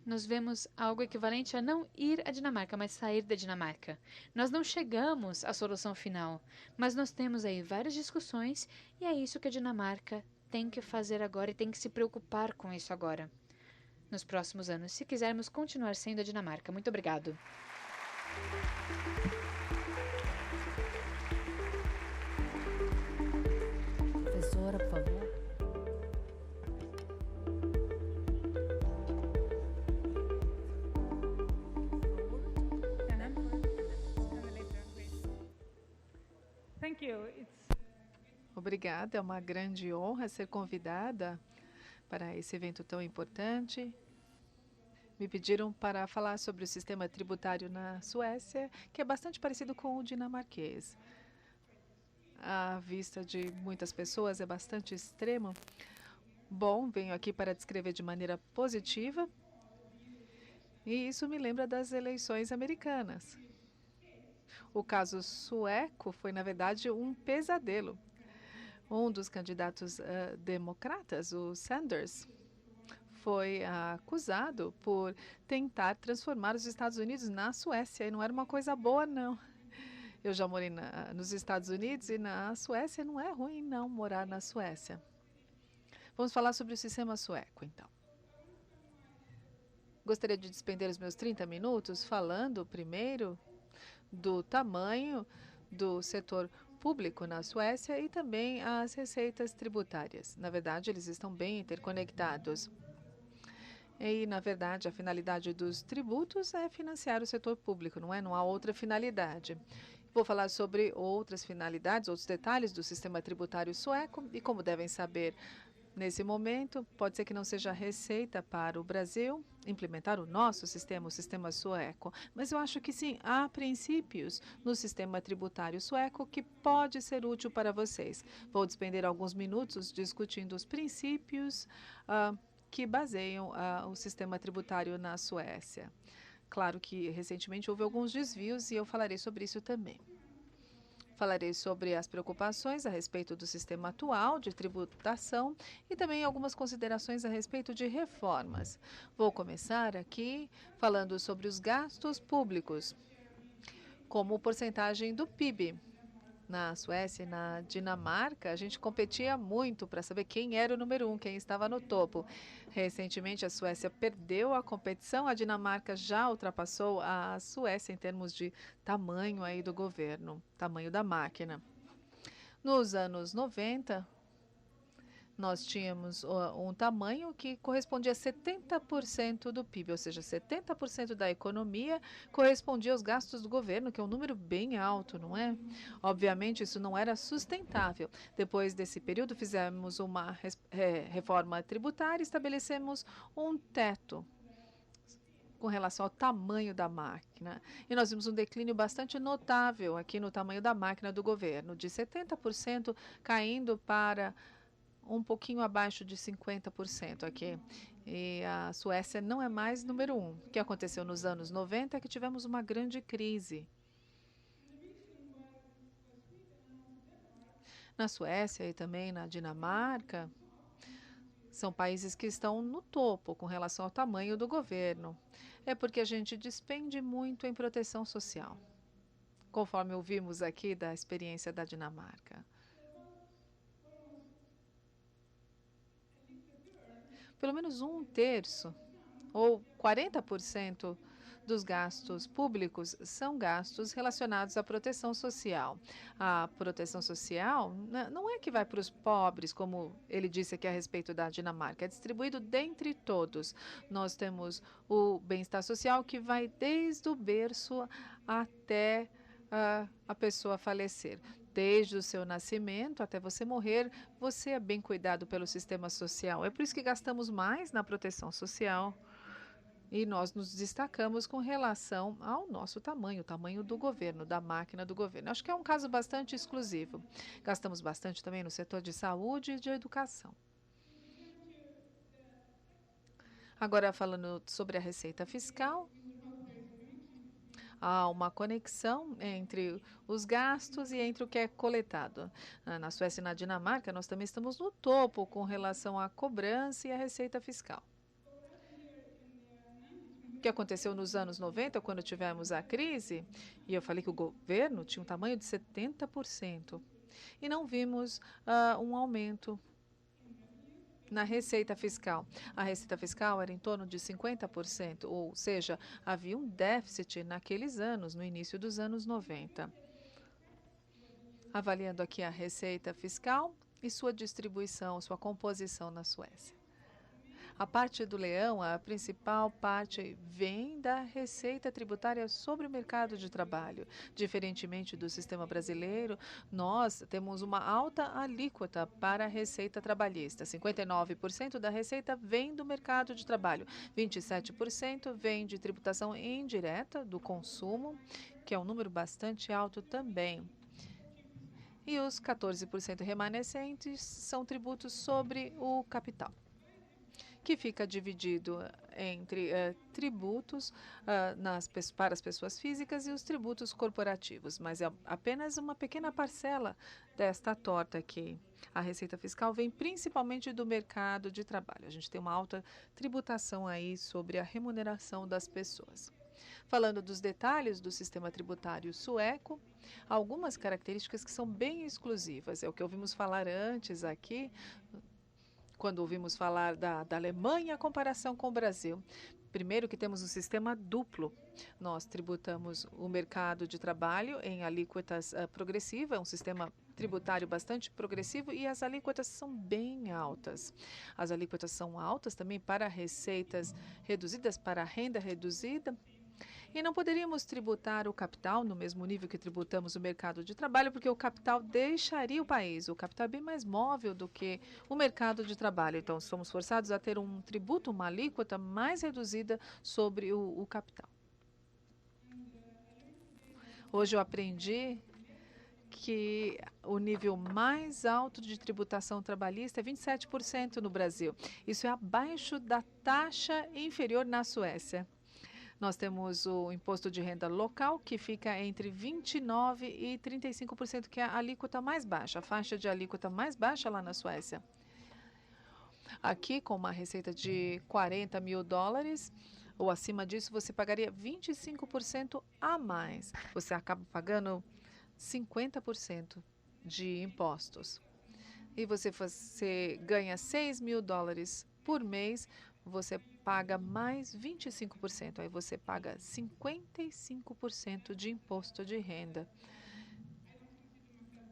nós vemos algo equivalente a não ir à Dinamarca, mas sair da Dinamarca. Nós não chegamos à solução final, mas nós temos aí várias discussões, e é isso que a Dinamarca tem que fazer agora e tem que se preocupar com isso agora, nos próximos anos, se quisermos continuar sendo a Dinamarca. Muito obrigado. Professora, por favor. Obrigada, é uma grande honra ser convidada para esse evento tão importante. Me pediram para falar sobre o sistema tributário na Suécia, que é bastante parecido com o dinamarquês. A vista de muitas pessoas é bastante extrema. Bom, venho aqui para descrever de maneira positiva, e isso me lembra das eleições americanas. O caso sueco foi, na verdade, um pesadelo. Um dos candidatos democratas, o Sanders, foi acusado por tentar transformar os Estados Unidos na Suécia, e não era uma coisa boa, não. Eu já morei nos Estados Unidos, e na Suécia não é ruim, não, morar na Suécia. Vamos falar sobre o sistema sueco, então. Gostaria de despender os meus 30 minutos falando, primeiro, do tamanho do setor público na Suécia e também as receitas tributárias. Na verdade, eles estão bem interconectados. E, na verdade, a finalidade dos tributos é financiar o setor público, não é? Não há outra finalidade. Vou falar sobre outras finalidades, outros detalhes do sistema tributário sueco e, como devem saber, nesse momento, pode ser que não seja receita para o Brasil implementar o nosso sistema, o sistema sueco, mas eu acho que sim, há princípios no sistema tributário sueco que pode ser útil para vocês. Vou despender alguns minutos discutindo os princípios que baseiam o sistema tributário na Suécia. Claro que recentemente houve alguns desvios e eu falarei sobre isso também. Falarei sobre as preocupações a respeito do sistema atual de tributação e também algumas considerações a respeito de reformas. Vou começar aqui falando sobre os gastos públicos, como porcentagem do PIB. Na Suécia e na Dinamarca, a gente competia muito para saber quem era o número 1, quem estava no topo. Recentemente, a Suécia perdeu a competição, a Dinamarca já ultrapassou a Suécia em termos de tamanho aí do governo, tamanho da máquina. Nos anos 90, nós tínhamos um tamanho que correspondia a 70% do PIB, ou seja, 70% da economia correspondia aos gastos do governo, que é um número bem alto, não é? Obviamente, isso não era sustentável. Depois desse período, fizemos uma reforma tributária e estabelecemos um teto com relação ao tamanho da máquina. E nós vimos um declínio bastante notável aqui no tamanho da máquina do governo, de 70% caindo para um pouquinho abaixo de 50% aqui. E a Suécia não é mais número 1. O que aconteceu nos anos 90 é que tivemos uma grande crise. Na Suécia e também na Dinamarca, são países que estão no topo com relação ao tamanho do governo. É porque a gente despende muito em proteção social, conforme ouvimos aqui da experiência da Dinamarca. Pelo menos 1/3 ou 40% dos gastos públicos são gastos relacionados à proteção social. A proteção social não é que vai para os pobres, como ele disse aqui a respeito da Dinamarca, é distribuído dentre todos. Nós temos o bem-estar social que vai desde o berço até a pessoa falecer. Desde o seu nascimento até você morrer, você é bem cuidado pelo sistema social. É por isso que gastamos mais na proteção social. E nós nos destacamos com relação ao nosso tamanho, o tamanho do governo, da máquina do governo. Acho que é um caso bastante exclusivo. Gastamos bastante também no setor de saúde e de educação. Agora, falando sobre a receita fiscal, há uma conexão entre os gastos e entre o que é coletado. Na Suécia e na Dinamarca, nós também estamos no topo com relação à cobrança e à receita fiscal. O que aconteceu nos anos 90, quando tivemos a crise, e eu falei que o governo tinha um tamanho de 70%, e não vimos um aumento na receita fiscal. A receita fiscal era em torno de 50%, ou seja, havia um déficit naqueles anos, no início dos anos 90. Avaliando aqui a receita fiscal e sua distribuição, sua composição na Suécia. A parte do leão, a principal parte, vem da receita tributária sobre o mercado de trabalho. Diferentemente do sistema brasileiro, nós temos uma alta alíquota para a receita trabalhista. 59% da receita vem do mercado de trabalho, 27% vem de tributação indireta do consumo, que é um número bastante alto também. E os 14% remanescentes são tributos sobre o capital, que fica dividido entre tributos para as pessoas físicas e os tributos corporativos, mas é apenas uma pequena parcela desta torta aqui. A receita fiscal vem principalmente do mercado de trabalho. A gente tem uma alta tributação aí sobre a remuneração das pessoas. Falando dos detalhes do sistema tributário sueco, algumas características que são bem exclusivas. É o que ouvimos falar antes aqui, quando ouvimos falar da Alemanha em comparação com o Brasil. Primeiro que temos um sistema duplo. Nós tributamos o mercado de trabalho em alíquotas progressivas, é um sistema tributário bastante progressivo e as alíquotas são bem altas. As alíquotas são altas também para receitas reduzidas, para a renda reduzida. E não poderíamos tributar o capital no mesmo nível que tributamos o mercado de trabalho, porque o capital deixaria o país. O capital é bem mais móvel do que o mercado de trabalho. Então, somos forçados a ter um tributo, uma alíquota mais reduzida sobre o capital. Hoje eu aprendi que o nível mais alto de tributação trabalhista é 27% no Brasil. Isso é abaixo da taxa inferior na Suécia. Nós temos o imposto de renda local, que fica entre 29% e 35%, que é a alíquota mais baixa, a faixa de alíquota mais baixa lá na Suécia. Aqui, com uma receita de 40 mil dólares, ou acima disso, você pagaria 25% a mais. Você acaba pagando 50% de impostos. E você ganha 6 mil dólares por mês, você paga mais 25%. Aí você paga 55% de imposto de renda.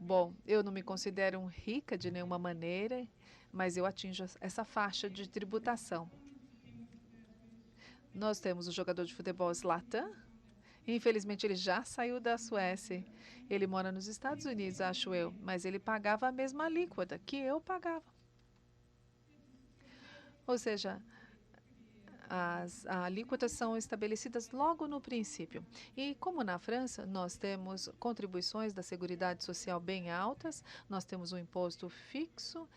Bom, eu não me considero rica de nenhuma maneira, mas eu atinjo essa faixa de tributação. Nós temos o jogador de futebol Zlatan. Infelizmente, ele já saiu da Suécia. Ele mora nos Estados Unidos, acho eu, mas ele pagava a mesma alíquota que eu pagava. Ou seja, as alíquotas são estabelecidas logo no princípio. E como na França, nós temos contribuições da Seguridade Social bem altas, nós temos um imposto fixo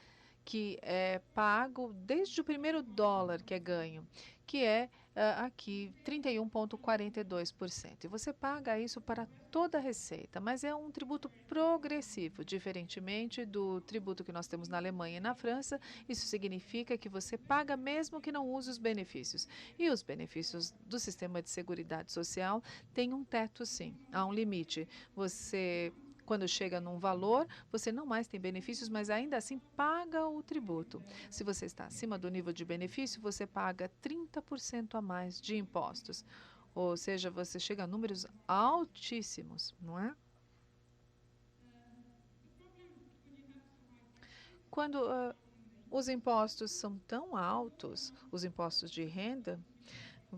que é pago desde o primeiro dólar que é ganho, que é aqui 31,42%. E você paga isso para toda a receita, mas é um tributo progressivo, diferentemente do tributo que nós temos na Alemanha e na França. Isso significa que você paga mesmo que não use os benefícios. E os benefícios do sistema de seguridade social têm um teto, sim, há um limite. Quando chega num valor, você não mais tem benefícios, mas ainda assim paga o tributo. Se você está acima do nível de benefício, você paga 30% a mais de impostos. Ou seja, você chega a números altíssimos, não é? Quando os impostos são tão altos, os impostos de renda,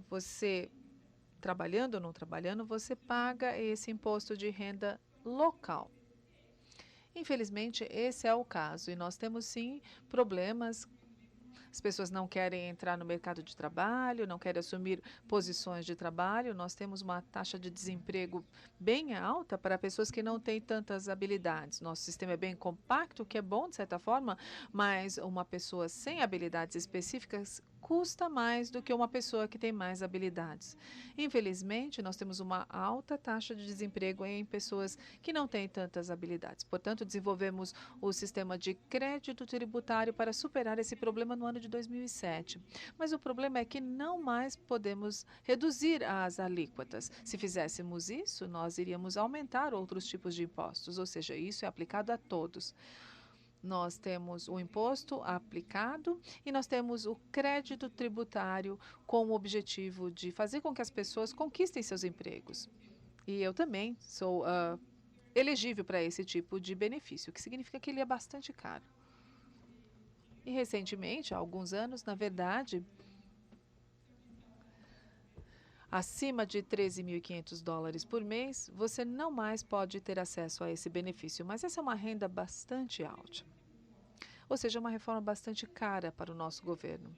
você, trabalhando ou não trabalhando, você paga esse imposto de renda local. Infelizmente, esse é o caso e nós temos sim problemas. As pessoas não querem entrar no mercado de trabalho, não querem assumir posições de trabalho. Nós temos uma taxa de desemprego bem alta para pessoas que não têm tantas habilidades. Nosso sistema é bem compacto, o que é bom de certa forma, mas uma pessoa sem habilidades específicas custa mais do que uma pessoa que tem mais habilidades. Infelizmente, nós temos uma alta taxa de desemprego em pessoas que não têm tantas habilidades. Portanto, desenvolvemos o sistema de crédito tributário para superar esse problema no ano de 2007. Mas o problema é que não mais podemos reduzir as alíquotas. Se fizéssemos isso, nós iríamos aumentar outros tipos de impostos, ou seja, isso é aplicado a todos. Nós temos o imposto aplicado e nós temos o crédito tributário com o objetivo de fazer com que as pessoas conquistem seus empregos. E eu também sou elegível para esse tipo de benefício, o que significa que ele é bastante caro. E recentemente, há alguns anos, na verdade, acima de 13.500 dólares por mês, você não mais pode ter acesso a esse benefício, mas essa é uma renda bastante alta. Ou seja, uma reforma bastante cara para o nosso governo.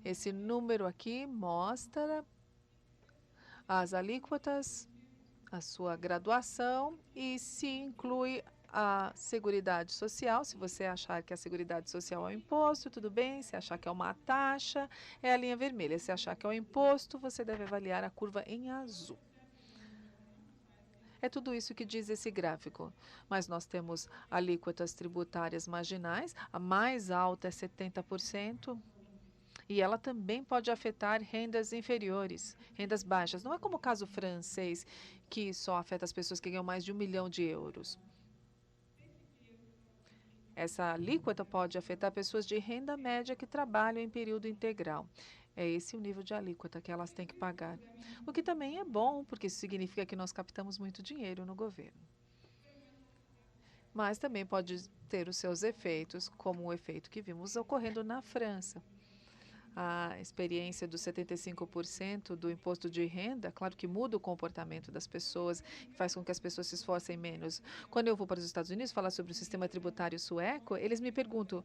Esse número aqui mostra as alíquotas, a sua graduação e se inclui a Seguridade Social. Se você achar que a Seguridade Social é um imposto, tudo bem. Se achar que é uma taxa, é a linha vermelha. Se achar que é um imposto, você deve avaliar a curva em azul. É tudo isso que diz esse gráfico. Mas nós temos alíquotas tributárias marginais, a mais alta é 70%, e ela também pode afetar rendas inferiores, rendas baixas. Não é como o caso francês, que só afeta as pessoas que ganham mais de 1 milhão de euros. Essa alíquota pode afetar pessoas de renda média que trabalham em período integral. É esse o nível de alíquota que elas têm que pagar. O que também é bom, porque isso significa que nós captamos muito dinheiro no governo. Mas também pode ter os seus efeitos, como o efeito que vimos ocorrendo na França. A experiência dos 75% do imposto de renda, claro que muda o comportamento das pessoas e faz com que as pessoas se esforcem menos. Quando eu vou para os Estados Unidos falar sobre o sistema tributário sueco, eles me perguntam,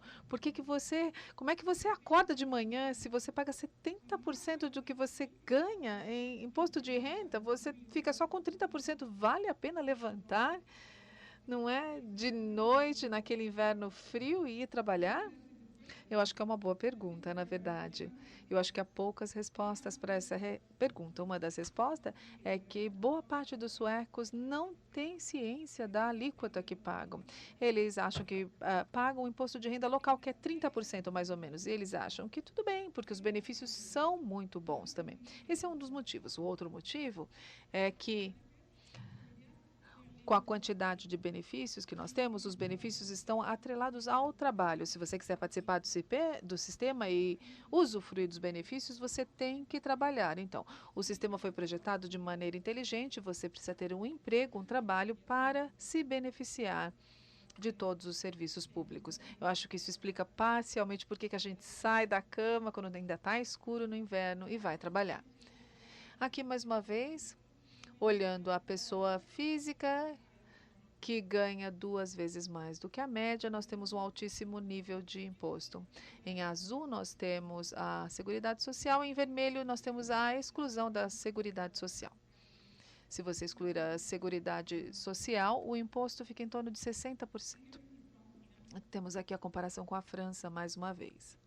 como é que você acorda de manhã se você paga 70% do que você ganha em imposto de renda, você fica só com 30%, vale a pena levantar, não é? De noite, naquele inverno frio e ir trabalhar? Eu acho que é uma boa pergunta, na verdade. Eu acho que há poucas respostas para essa pergunta. Uma das respostas é que boa parte dos suecos não tem ciência da alíquota que pagam. Eles acham que pagam o imposto de renda local, que é 30% mais ou menos. E eles acham que tudo bem, porque os benefícios são muito bons também. Esse é um dos motivos. O outro motivo é que, com a quantidade de benefícios que nós temos, os benefícios estão atrelados ao trabalho. Se você quiser participar do sistema e usufruir dos benefícios, você tem que trabalhar. Então, o sistema foi projetado de maneira inteligente, você precisa ter um emprego, um trabalho para se beneficiar de todos os serviços públicos. Eu acho que isso explica parcialmente por que a gente sai da cama quando ainda está escuro no inverno e vai trabalhar. Aqui, mais uma vez, olhando a pessoa física, que ganha 2 vezes mais do que a média, nós temos um altíssimo nível de imposto. Em azul, nós temos a Seguridade Social, em vermelho, nós temos a exclusão da Seguridade Social. Se você excluir a Seguridade Social, o imposto fica em torno de 60%. Temos aqui a comparação com a França, mais uma vez,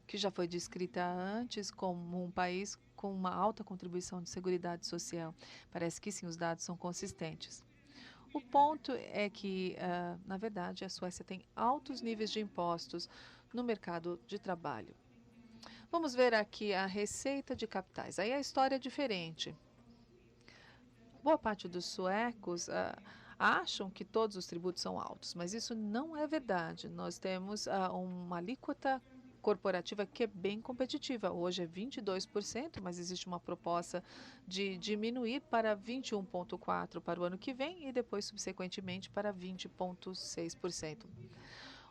que já foi descrita antes como um país com uma alta contribuição de seguridade social. Parece que sim, os dados são consistentes. O ponto é que, na verdade, a Suécia tem altos níveis de impostos no mercado de trabalho. Vamos ver aqui a receita de capitais. Aí a história é diferente. Boa parte dos suecos acham que todos os tributos são altos, mas isso não é verdade. Nós temos uma alíquota corporativa que é bem competitiva. Hoje é 22%, mas existe uma proposta de diminuir para 21,4% para o ano que vem e depois, subsequentemente, para 20,6%.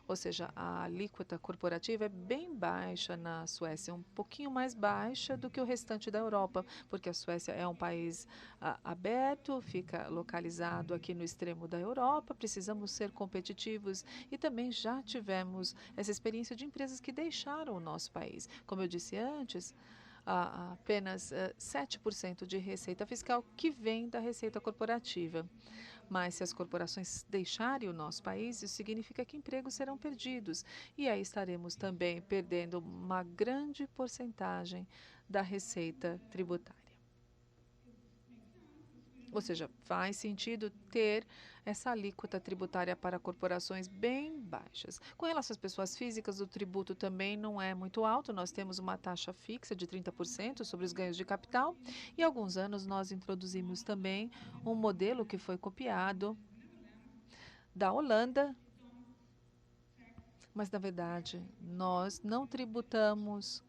Ou seja, a alíquota corporativa é bem baixa na Suécia, um pouquinho mais baixa do que o restante da Europa, porque a Suécia é um país aberto, fica localizado aqui no extremo da Europa, precisamos ser competitivos e também já tivemos essa experiência de empresas que deixaram o nosso país. Como eu disse antes, apenas 7% de receita fiscal que vem da receita corporativa. Mas se as corporações deixarem o nosso país, isso significa que empregos serão perdidos. E aí estaremos também perdendo uma grande porcentagem da receita tributária. Ou seja, faz sentido ter essa alíquota tributária para corporações bem baixas. Com relação às pessoas físicas, o tributo também não é muito alto. Nós temos uma taxa fixa de 30% sobre os ganhos de capital. E há alguns anos nós introduzimos também um modelo que foi copiado da Holanda. Mas, na verdade, nós não tributamos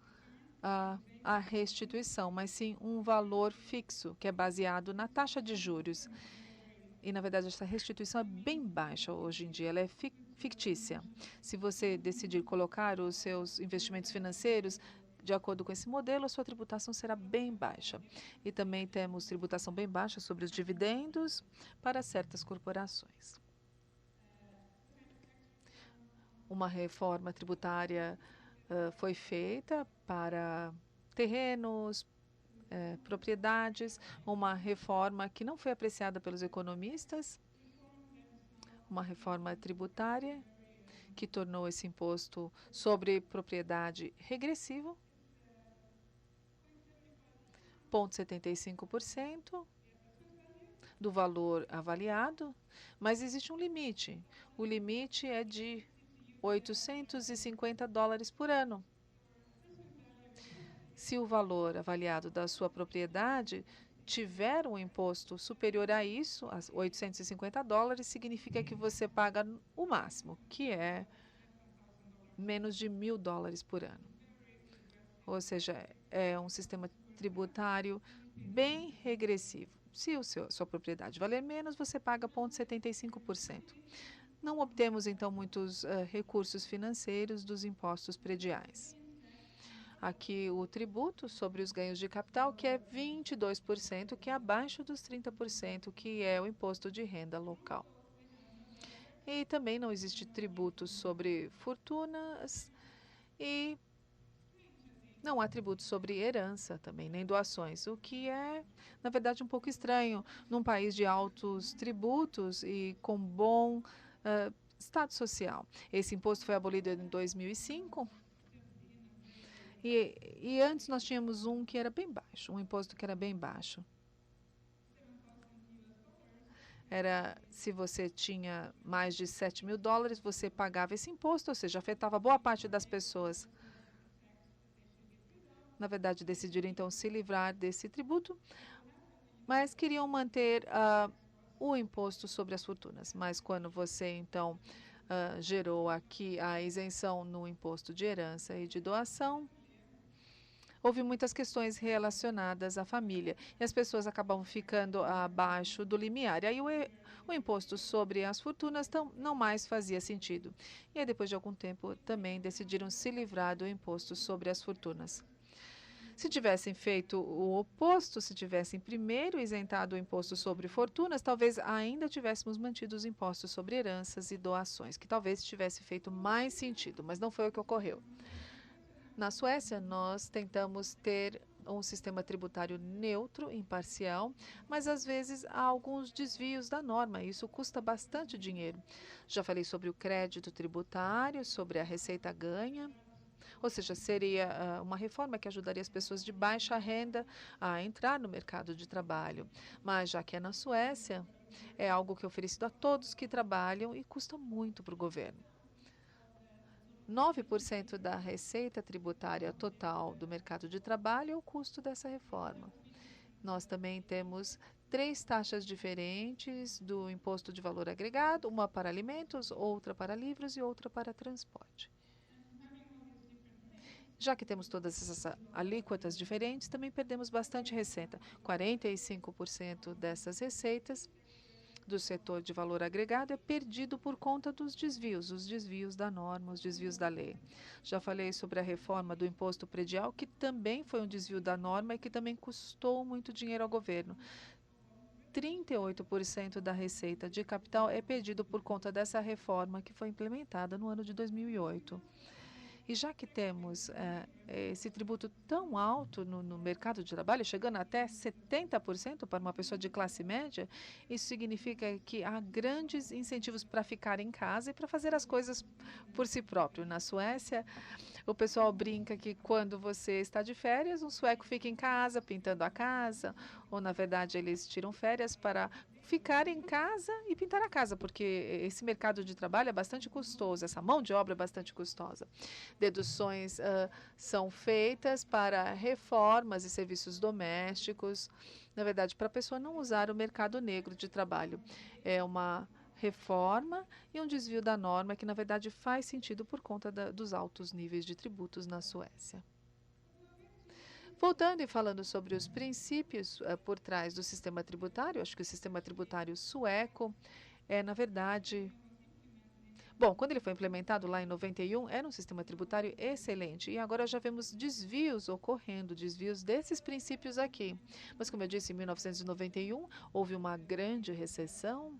a restituição, mas sim um valor fixo, que é baseado na taxa de juros. E, na verdade, essa restituição é bem baixa hoje em dia, ela é fictícia. Se você decidir colocar os seus investimentos financeiros de acordo com esse modelo, a sua tributação será bem baixa. E também temos tributação bem baixa sobre os dividendos para certas corporações. Uma reforma tributária foi feita para terrenos, propriedades, uma reforma que não foi apreciada pelos economistas, uma reforma tributária que tornou esse imposto sobre propriedade regressivo, 0,75% do valor avaliado, mas existe um limite. O limite é de $850 por ano. Se o valor avaliado da sua propriedade tiver um imposto superior a isso, a $850, significa que você paga o máximo, que é menos de $1.000 por ano. Ou seja, é um sistema tributário bem regressivo. Se sua propriedade valer menos, você paga 0,75%. Não obtemos, então, muitos recursos financeiros dos impostos prediais. Aqui o tributo sobre os ganhos de capital, que é 22%, que é abaixo dos 30%, que é o imposto de renda local. E também não existe tributo sobre fortunas e não há tributo sobre herança também, nem doações, o que é, na verdade, um pouco estranho num país de altos tributos e com Estado social. Esse imposto foi abolido em 2005. E antes nós tínhamos um que era bem baixo, um imposto que era bem baixo. Era, se você tinha mais de $7.000, você pagava esse imposto, ou seja, afetava boa parte das pessoas. Na verdade, decidiram então se livrar desse tributo, mas queriam manter o imposto sobre as fortunas. Mas quando você então gerou aqui a isenção no imposto de herança e de doação, houve muitas questões relacionadas à família e as pessoas acabavam ficando abaixo do limiar. E aí o imposto sobre as fortunas não mais fazia sentido. E aí, depois de algum tempo, também decidiram se livrar do imposto sobre as fortunas. Se tivessem feito o oposto, se tivessem primeiro isentado o imposto sobre fortunas, talvez ainda tivéssemos mantido os impostos sobre heranças e doações, que talvez tivesse feito mais sentido, mas não foi o que ocorreu. Na Suécia, nós tentamos ter um sistema tributário neutro, imparcial, mas às vezes há alguns desvios da norma e isso custa bastante dinheiro. Já falei sobre o crédito tributário, sobre a receita ganha, ou seja, seria uma reforma que ajudaria as pessoas de baixa renda a entrar no mercado de trabalho. Mas já que é na Suécia, é algo que é oferecido a todos que trabalham e custa muito para o governo. 9% da receita tributária total do mercado de trabalho é o custo dessa reforma. Nós também temos 3 taxas diferentes do imposto de valor agregado, uma para alimentos, outra para livros e outra para transporte. Já que temos todas essas alíquotas diferentes, também perdemos bastante receita. 45% dessas receitas do setor de valor agregado é perdido por conta dos desvios, os desvios da norma, os desvios da lei. Já falei sobre a reforma do imposto predial, que também foi um desvio da norma e que também custou muito dinheiro ao governo. 38% da receita de capital é perdido por conta dessa reforma que foi implementada no ano de 2008. E já que temos esse tributo tão alto no mercado de trabalho, chegando até 70% para uma pessoa de classe média, isso significa que há grandes incentivos para ficar em casa e para fazer as coisas por si próprio. Na Suécia, o pessoal brinca que quando você está de férias, um sueco fica em casa pintando a casa, ou na verdade eles tiram férias para ficar em casa e pintar a casa, porque esse mercado de trabalho é bastante custoso, essa mão de obra é bastante custosa. Deduções são feitas para reformas e serviços domésticos, na verdade, para a pessoa não usar o mercado negro de trabalho. É uma reforma e um desvio da norma que, na verdade, faz sentido por conta dos altos níveis de tributos na Suécia. Voltando e falando sobre os princípios por trás do sistema tributário, acho que o sistema tributário sueco é, na verdade... Bom, quando ele foi implementado lá em 91, era um sistema tributário excelente. E agora já vemos desvios ocorrendo, desvios desses princípios aqui. Mas, como eu disse, em 1991, houve uma grande recessão.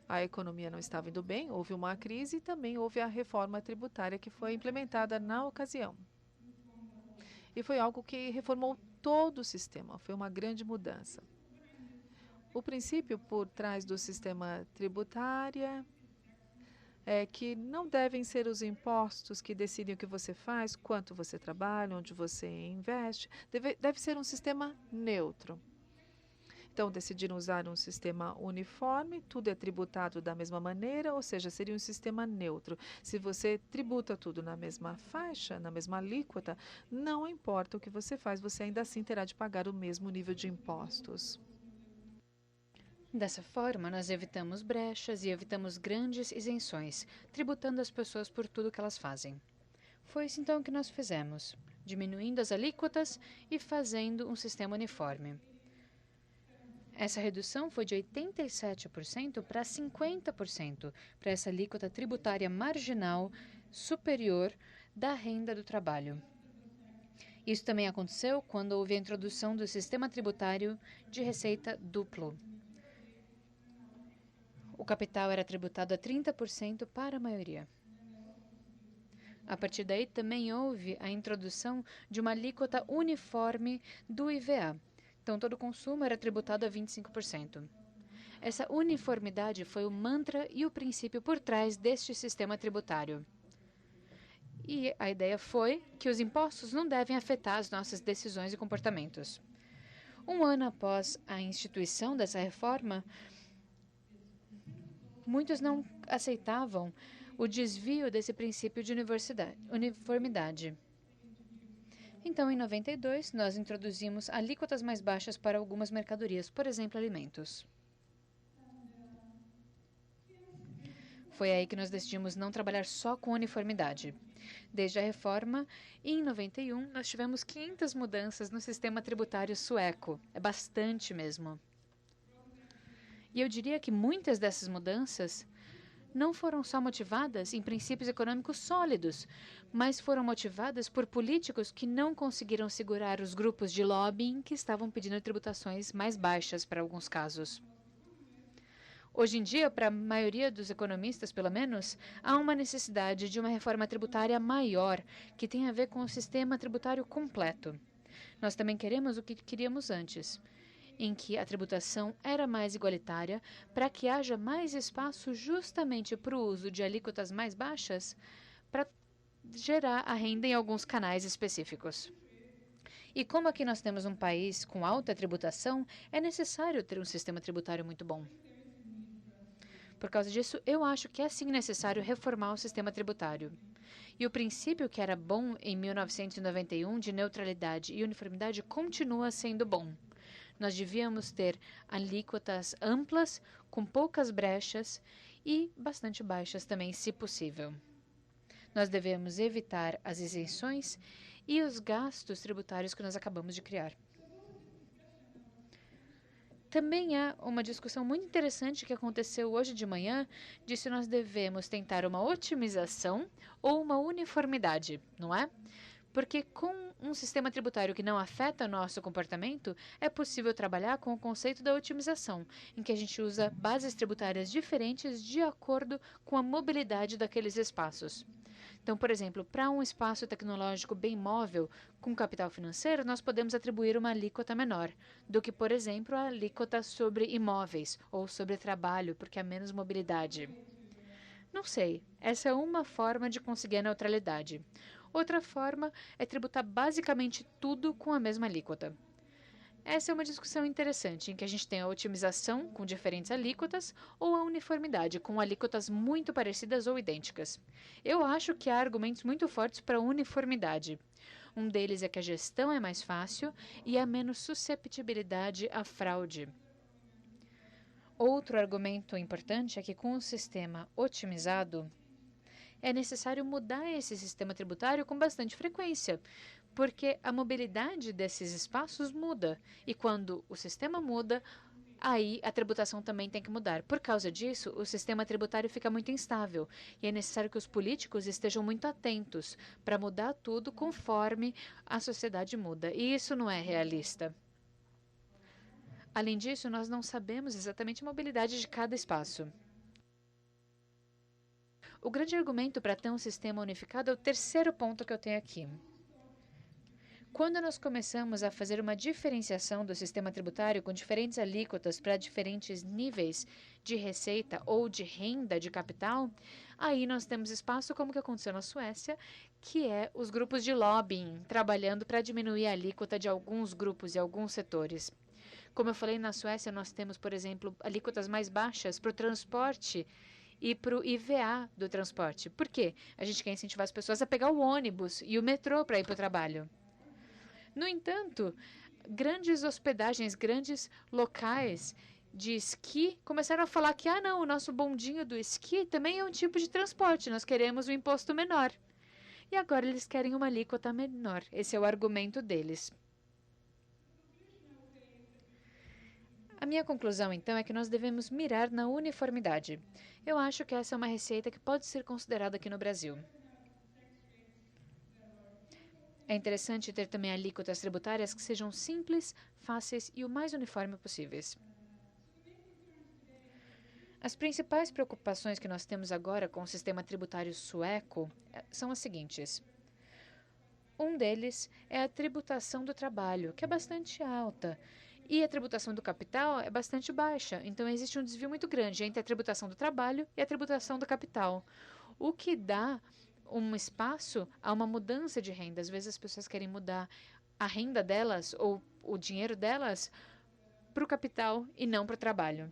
A economia não estava indo bem, houve uma crise e também houve a reforma tributária que foi implementada na ocasião. E foi algo que reformou todo o sistema, foi uma grande mudança. O princípio por trás do sistema tributário é que não devem ser os impostos que decidem o que você faz, quanto você trabalha, onde você investe. Deve ser um sistema neutro. Então, decidiram usar um sistema uniforme, tudo é tributado da mesma maneira, ou seja, seria um sistema neutro. Se você tributa tudo na mesma faixa, na mesma alíquota, não importa o que você faz, você ainda assim terá de pagar o mesmo nível de impostos. Dessa forma, nós evitamos brechas e evitamos grandes isenções, tributando as pessoas por tudo que elas fazem. Foi isso então que nós fizemos, diminuindo as alíquotas e fazendo um sistema uniforme. Essa redução foi de 87% para 50%, para essa alíquota tributária marginal superior da renda do trabalho. Isso também aconteceu quando houve a introdução do sistema tributário de receita duplo. O capital era tributado a 30% para a maioria. A partir daí, também houve a introdução de uma alíquota uniforme do IVA. Então, todo o consumo era tributado a 25%. Essa uniformidade foi o mantra e o princípio por trás deste sistema tributário. E a ideia foi que os impostos não devem afetar as nossas decisões e comportamentos. Um ano após a instituição dessa reforma, muitos não aceitavam o desvio desse princípio de uniformidade. Então, em 92, nós introduzimos alíquotas mais baixas para algumas mercadorias, por exemplo, alimentos. Foi aí que nós decidimos não trabalhar só com uniformidade. Desde a reforma, em 91, nós tivemos 500 mudanças no sistema tributário sueco. É bastante mesmo. E eu diria que muitas dessas mudanças não foram só motivadas em princípios econômicos sólidos, mas foram motivadas por políticos que não conseguiram segurar os grupos de lobbying que estavam pedindo tributações mais baixas para alguns casos. Hoje em dia, para a maioria dos economistas, pelo menos, há uma necessidade de uma reforma tributária maior, que tem a ver com o sistema tributário completo. Nós também queremos o que queríamos antes, em que a tributação era mais igualitária, para que haja mais espaço justamente para o uso de alíquotas mais baixas, para gerar a renda em alguns canais específicos. E como aqui nós temos um país com alta tributação, é necessário ter um sistema tributário muito bom. Por causa disso, eu acho que é sim necessário reformar o sistema tributário. E o princípio que era bom em 1991 de neutralidade e uniformidade continua sendo bom. Nós devíamos ter alíquotas amplas, com poucas brechas e bastante baixas também, se possível. Nós devemos evitar as isenções e os gastos tributários que nós acabamos de criar. Também há uma discussão muito interessante que aconteceu hoje de manhã de se nós devemos tentar uma otimização ou uma uniformidade, não é? Porque com um sistema tributário que não afeta o nosso comportamento, é possível trabalhar com o conceito da otimização, em que a gente usa bases tributárias diferentes de acordo com a mobilidade daqueles espaços. Então, por exemplo, para um espaço tecnológico bem móvel, com capital financeiro, nós podemos atribuir uma alíquota menor do que, por exemplo, a alíquota sobre imóveis ou sobre trabalho, porque há menos mobilidade. Não sei, essa é uma forma de conseguir a neutralidade. Outra forma é tributar basicamente tudo com a mesma alíquota. Essa é uma discussão interessante, em que a gente tem a otimização com diferentes alíquotas ou a uniformidade com alíquotas muito parecidas ou idênticas. Eu acho que há argumentos muito fortes para a uniformidade. Um deles é que a gestão é mais fácil e há menos susceptibilidade à fraude. Outro argumento importante é que com o sistema otimizado, é necessário mudar esse sistema tributário com bastante frequência, porque a mobilidade desses espaços muda, e quando o sistema muda, aí a tributação também tem que mudar. Por causa disso, o sistema tributário fica muito instável, e é necessário que os políticos estejam muito atentos para mudar tudo conforme a sociedade muda, e isso não é realista. Além disso, nós não sabemos exatamente a mobilidade de cada espaço. O grande argumento para ter um sistema unificado é o terceiro ponto que eu tenho aqui. Quando nós começamos a fazer uma diferenciação do sistema tributário com diferentes alíquotas para diferentes níveis de receita ou de renda de capital, aí nós temos espaço como que aconteceu na Suécia, que é os grupos de lobbying trabalhando para diminuir a alíquota de alguns grupos e alguns setores. Como eu falei, na Suécia nós temos, por exemplo, alíquotas mais baixas para o transporte e para o IVA do transporte. Por quê? A gente quer incentivar as pessoas a pegar o ônibus e o metrô para ir para o trabalho. No entanto, grandes hospedagens, grandes locais de esqui começaram a falar que, não, o nosso bondinho do esqui também é um tipo de transporte, nós queremos um imposto menor. E agora eles querem uma alíquota menor. Esse é o argumento deles. A minha conclusão, então, é que nós devemos mirar na uniformidade. Eu acho que essa é uma receita que pode ser considerada aqui no Brasil. É interessante ter também alíquotas tributárias que sejam simples, fáceis e o mais uniforme possíveis. As principais preocupações que nós temos agora com o sistema tributário sueco são as seguintes. Um deles é a tributação do trabalho, que é bastante alta, E a tributação do capital é bastante baixa, então existe um desvio muito grande entre a tributação do trabalho e a tributação do capital, o que dá um espaço a uma mudança de renda. Às vezes as pessoas querem mudar a renda delas ou o dinheiro delas para o capital e não para o trabalho.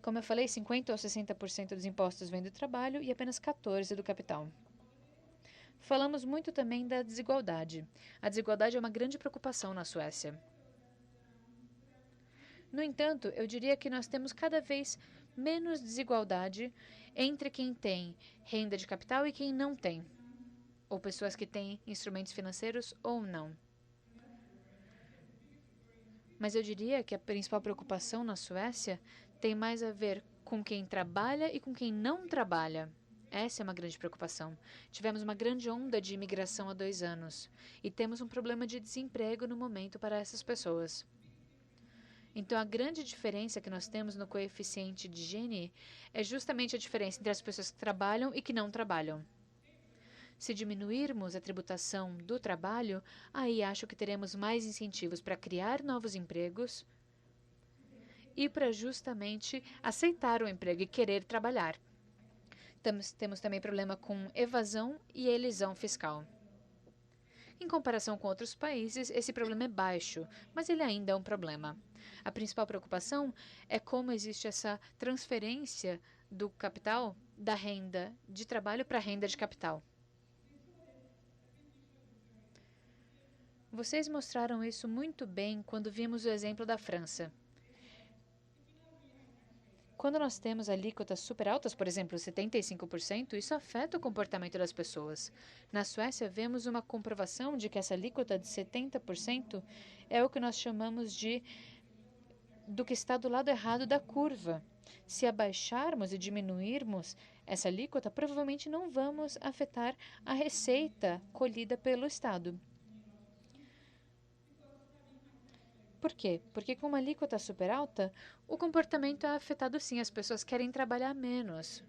Como eu falei, 50% ou 60% dos impostos vêm do trabalho e apenas 14% do capital. Falamos muito também da desigualdade. A desigualdade é uma grande preocupação na Suécia. No entanto, eu diria que nós temos cada vez menos desigualdade entre quem tem renda de capital e quem não tem, ou pessoas que têm instrumentos financeiros ou não. Mas eu diria que a principal preocupação na Suécia tem mais a ver com quem trabalha e com quem não trabalha. Essa é uma grande preocupação. Tivemos uma grande onda de imigração há 2 anos e temos um problema de desemprego no momento para essas pessoas. Então, a grande diferença que nós temos no coeficiente de Gini é justamente a diferença entre as pessoas que trabalham e que não trabalham. Se diminuirmos a tributação do trabalho, aí acho que teremos mais incentivos para criar novos empregos e para justamente aceitar o emprego e querer trabalhar. Temos também problema com evasão e elisão fiscal. Em comparação com outros países, esse problema é baixo, mas ele ainda é um problema. A principal preocupação é como existe essa transferência do capital da renda de trabalho para a renda de capital. Vocês mostraram isso muito bem quando vimos o exemplo da França. Quando nós temos alíquotas super altas, por exemplo, 75%, isso afeta o comportamento das pessoas. Na Suécia, vemos uma comprovação de que essa alíquota de 70% é o que nós chamamos do que está do lado errado da curva. Se abaixarmos e diminuirmos essa alíquota, provavelmente não vamos afetar a receita colhida pelo Estado. Por quê? Porque com uma alíquota super alta, o comportamento é afetado sim, as pessoas querem trabalhar menos.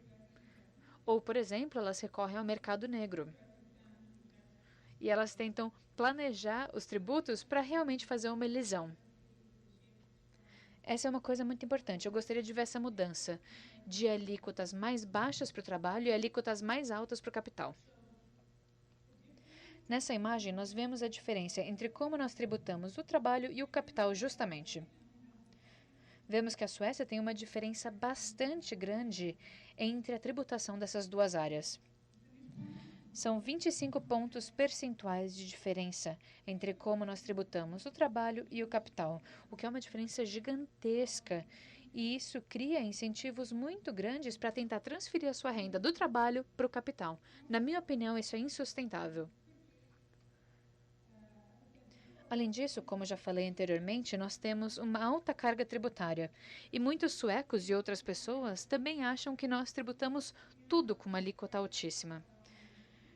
Ou, por exemplo, elas recorrem ao mercado negro. E elas tentam planejar os tributos para realmente fazer uma elisão. Essa é uma coisa muito importante. Eu gostaria de ver essa mudança de alíquotas mais baixas para o trabalho e alíquotas mais altas para o capital. Nessa imagem, nós vemos a diferença entre como nós tributamos o trabalho e o capital justamente. Vemos que a Suécia tem uma diferença bastante grande entre a tributação dessas duas áreas. São 25 pontos percentuais de diferença entre como nós tributamos o trabalho e o capital, o que é uma diferença gigantesca. E isso cria incentivos muito grandes para tentar transferir a sua renda do trabalho para o capital. Na minha opinião, isso é insustentável. Além disso, como já falei anteriormente, nós temos uma alta carga tributária. E muitos suecos e outras pessoas também acham que nós tributamos tudo com uma alíquota altíssima.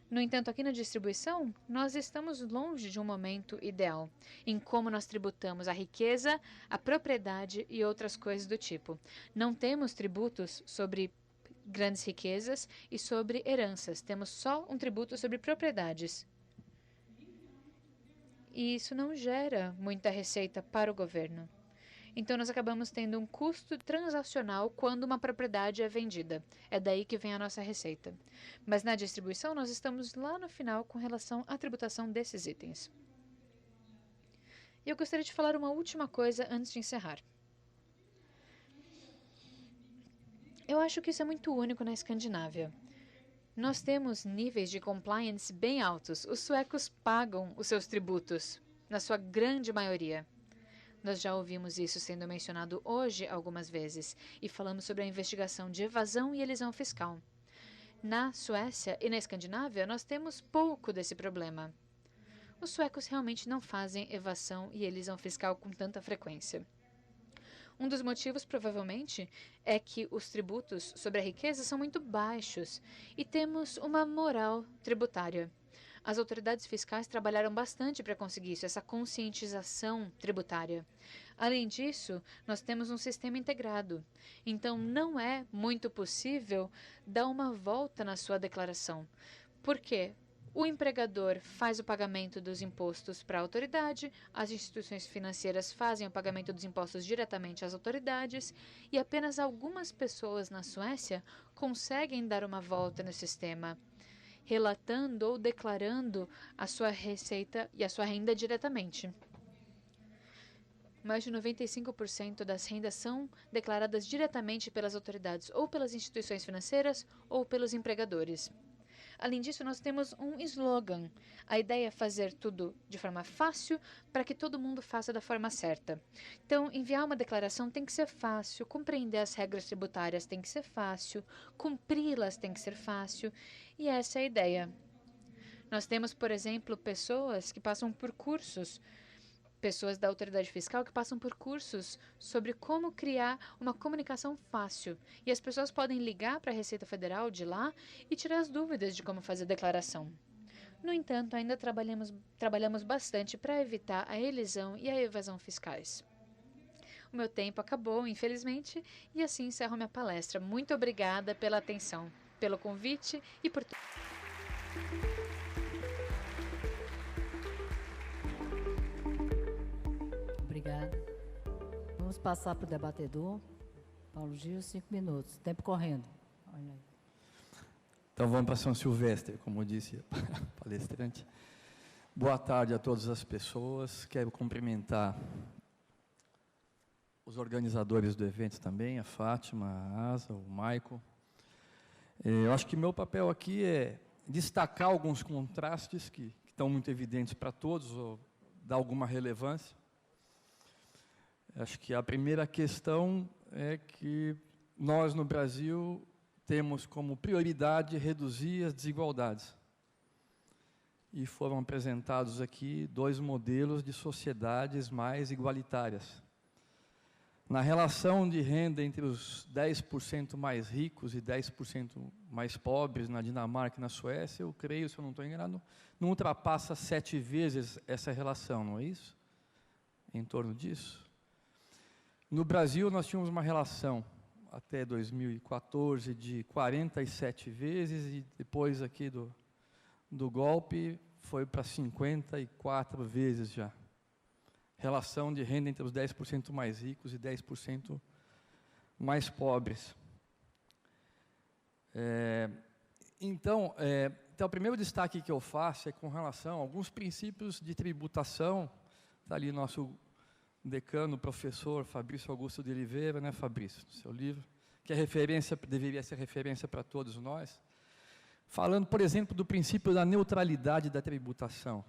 No entanto, aqui na distribuição, nós estamos longe de um momento ideal em como nós tributamos a riqueza, a propriedade e outras coisas do tipo. Não temos tributos sobre grandes riquezas e sobre heranças. Temos só um tributo sobre propriedades. E isso não gera muita receita para o governo. Então, nós acabamos tendo um custo transacional quando uma propriedade é vendida. É daí que vem a nossa receita. Mas na distribuição, nós estamos lá no final com relação à tributação desses itens. E eu gostaria de falar uma última coisa antes de encerrar. Eu acho que isso é muito único na Escandinávia. Nós temos níveis de compliance bem altos. Os suecos pagam os seus tributos, na sua grande maioria. Nós já ouvimos isso sendo mencionado hoje algumas vezes e falamos sobre a investigação de evasão e elisão fiscal. Na Suécia e na Escandinávia, nós temos pouco desse problema. Os suecos realmente não fazem evasão e elisão fiscal com tanta frequência. Um dos motivos, provavelmente, é que os tributos sobre a riqueza são muito baixos e temos uma moral tributária. As autoridades fiscais trabalharam bastante para conseguir isso, essa conscientização tributária. Além disso, nós temos um sistema integrado. Então, não é muito possível dar uma volta na sua declaração. Por quê? O empregador faz o pagamento dos impostos para a autoridade, as instituições financeiras fazem o pagamento dos impostos diretamente às autoridades e apenas algumas pessoas na Suécia conseguem dar uma volta no sistema, relatando ou declarando a sua receita e a sua renda diretamente. Mais de 95% das rendas são declaradas diretamente pelas autoridades, ou pelas instituições financeiras, ou pelos empregadores. Além disso, nós temos um slogan. A ideia é fazer tudo de forma fácil para que todo mundo faça da forma certa. Então, enviar uma declaração tem que ser fácil, compreender as regras tributárias tem que ser fácil, cumpri-las tem que ser fácil, e essa é a ideia. Nós temos, por exemplo, pessoas que passam por cursos, pessoas da autoridade fiscal que passam por cursos sobre como criar uma comunicação fácil. E as pessoas podem ligar para a Receita Federal de lá e tirar as dúvidas de como fazer a declaração. No entanto, ainda trabalhamos bastante para evitar a elisão e a evasão fiscais. O meu tempo acabou, infelizmente, e assim encerro minha palestra. Muito obrigada pela atenção, pelo convite e por tudo. Obrigada. Vamos passar para o debatedor. Paulo Gil, 5 minutos. Tempo correndo. Olha aí. Então vamos para São Silvestre, como disse a palestrante. Boa tarde a todas as pessoas. Quero cumprimentar os organizadores do evento também, a Fátima, a Asa, o Maico. Eu acho que meu papel aqui é destacar alguns contrastes que estão muito evidentes para todos, ou dar alguma relevância. Acho que a primeira questão é que nós, no Brasil, temos como prioridade reduzir as desigualdades. E foram apresentados aqui 2 modelos de sociedades mais igualitárias. Na relação de renda entre os 10% mais ricos e 10% mais pobres na Dinamarca e na Suécia, eu creio, se eu não estou enganado, não ultrapassa 7 vezes essa relação, não é isso? Em torno disso. No Brasil, nós tínhamos uma relação, até 2014, de 47 vezes, e depois aqui do golpe, foi para 54 vezes já. Relação de renda entre os 10% mais ricos e 10% mais pobres. Então, o primeiro destaque que eu faço é com relação a alguns princípios de tributação. Está ali nosso decano, professor Fabrício Augusto de Oliveira, né, Fabrício, no seu livro, que é referência, deveria ser referência para todos nós, falando, por exemplo, do princípio da neutralidade da tributação,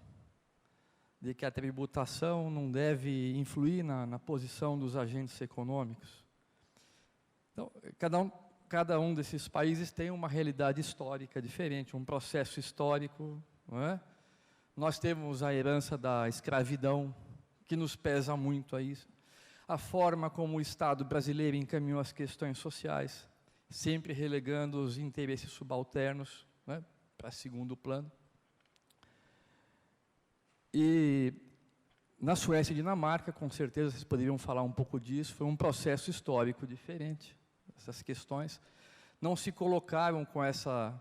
de que a tributação não deve influir na posição dos agentes econômicos. Então, cada um desses países tem uma realidade histórica diferente, um processo histórico, não é? Nós temos a herança da escravidão, que nos pesa muito a isso. A forma como o Estado brasileiro encaminhou as questões sociais, sempre relegando os interesses subalternos, né, para segundo plano. E na Suécia e Dinamarca, com certeza vocês poderiam falar um pouco disso, foi um processo histórico diferente. Essas questões não se colocaram com essa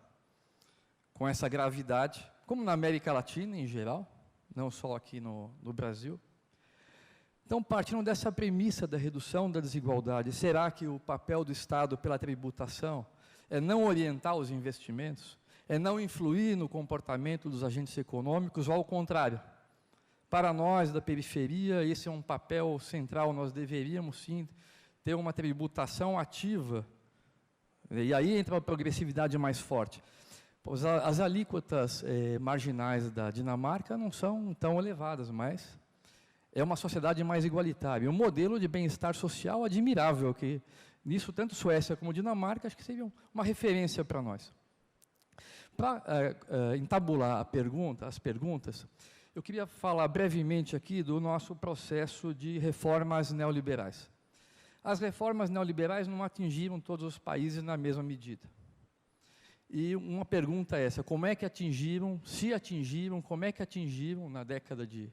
gravidade, como na América Latina em geral, não só aqui no Brasil. Então, partindo dessa premissa da redução da desigualdade, será que o papel do Estado pela tributação é não orientar os investimentos, é não influir no comportamento dos agentes econômicos, ou ao contrário? Para nós, da periferia, esse é um papel central, nós deveríamos sim ter uma tributação ativa, e aí entra a progressividade mais forte. As alíquotas marginais da Dinamarca não são tão elevadas, mas é uma sociedade mais igualitária. Um modelo de bem-estar social admirável, que nisso tanto Suécia como Dinamarca, acho que seria uma referência para nós. Para entabular as perguntas, eu queria falar brevemente aqui do nosso processo de reformas neoliberais. As reformas neoliberais não atingiram todos os países na mesma medida. E uma pergunta é essa: como é que atingiram, se atingiram, como é que atingiram na década de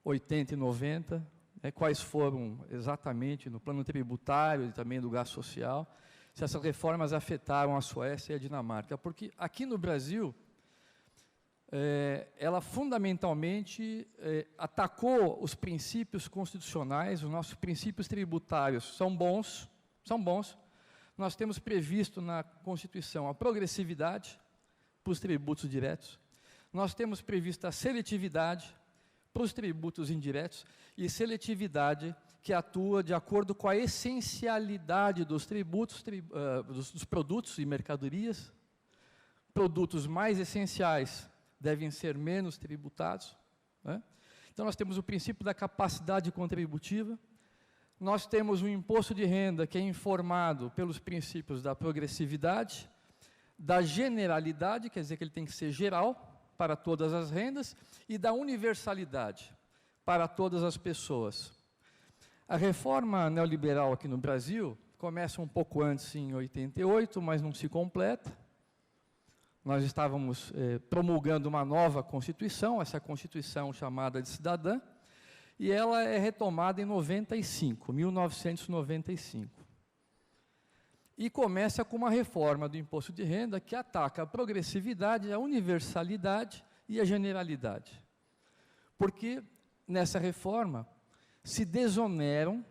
80 e 90, quais foram exatamente no plano tributário e também do gasto social, se essas reformas afetaram a Suécia e a Dinamarca. Porque aqui no Brasil, ela fundamentalmente atacou os princípios constitucionais, os nossos princípios tributários são bons. Nós temos previsto na Constituição a progressividade para os tributos diretos, nós temos previsto a seletividade para os tributos indiretos e seletividade que atua de acordo com a essencialidade dos tributos, dos produtos e mercadorias. Produtos mais essenciais devem ser menos tributados, né? Então, nós temos o princípio da capacidade contributiva, nós temos um imposto de renda que é informado pelos princípios da progressividade, da generalidade, quer dizer que ele tem que ser geral para todas as rendas, e da universalidade para todas as pessoas. A reforma neoliberal aqui no Brasil começa um pouco antes, em 88, mas não se completa. Nós estávamos promulgando uma nova Constituição, essa Constituição chamada de cidadã, e ela é retomada em 1995. E começa com uma reforma do imposto de renda que ataca a progressividade, a universalidade e a generalidade. Porque nessa reforma se desoneram,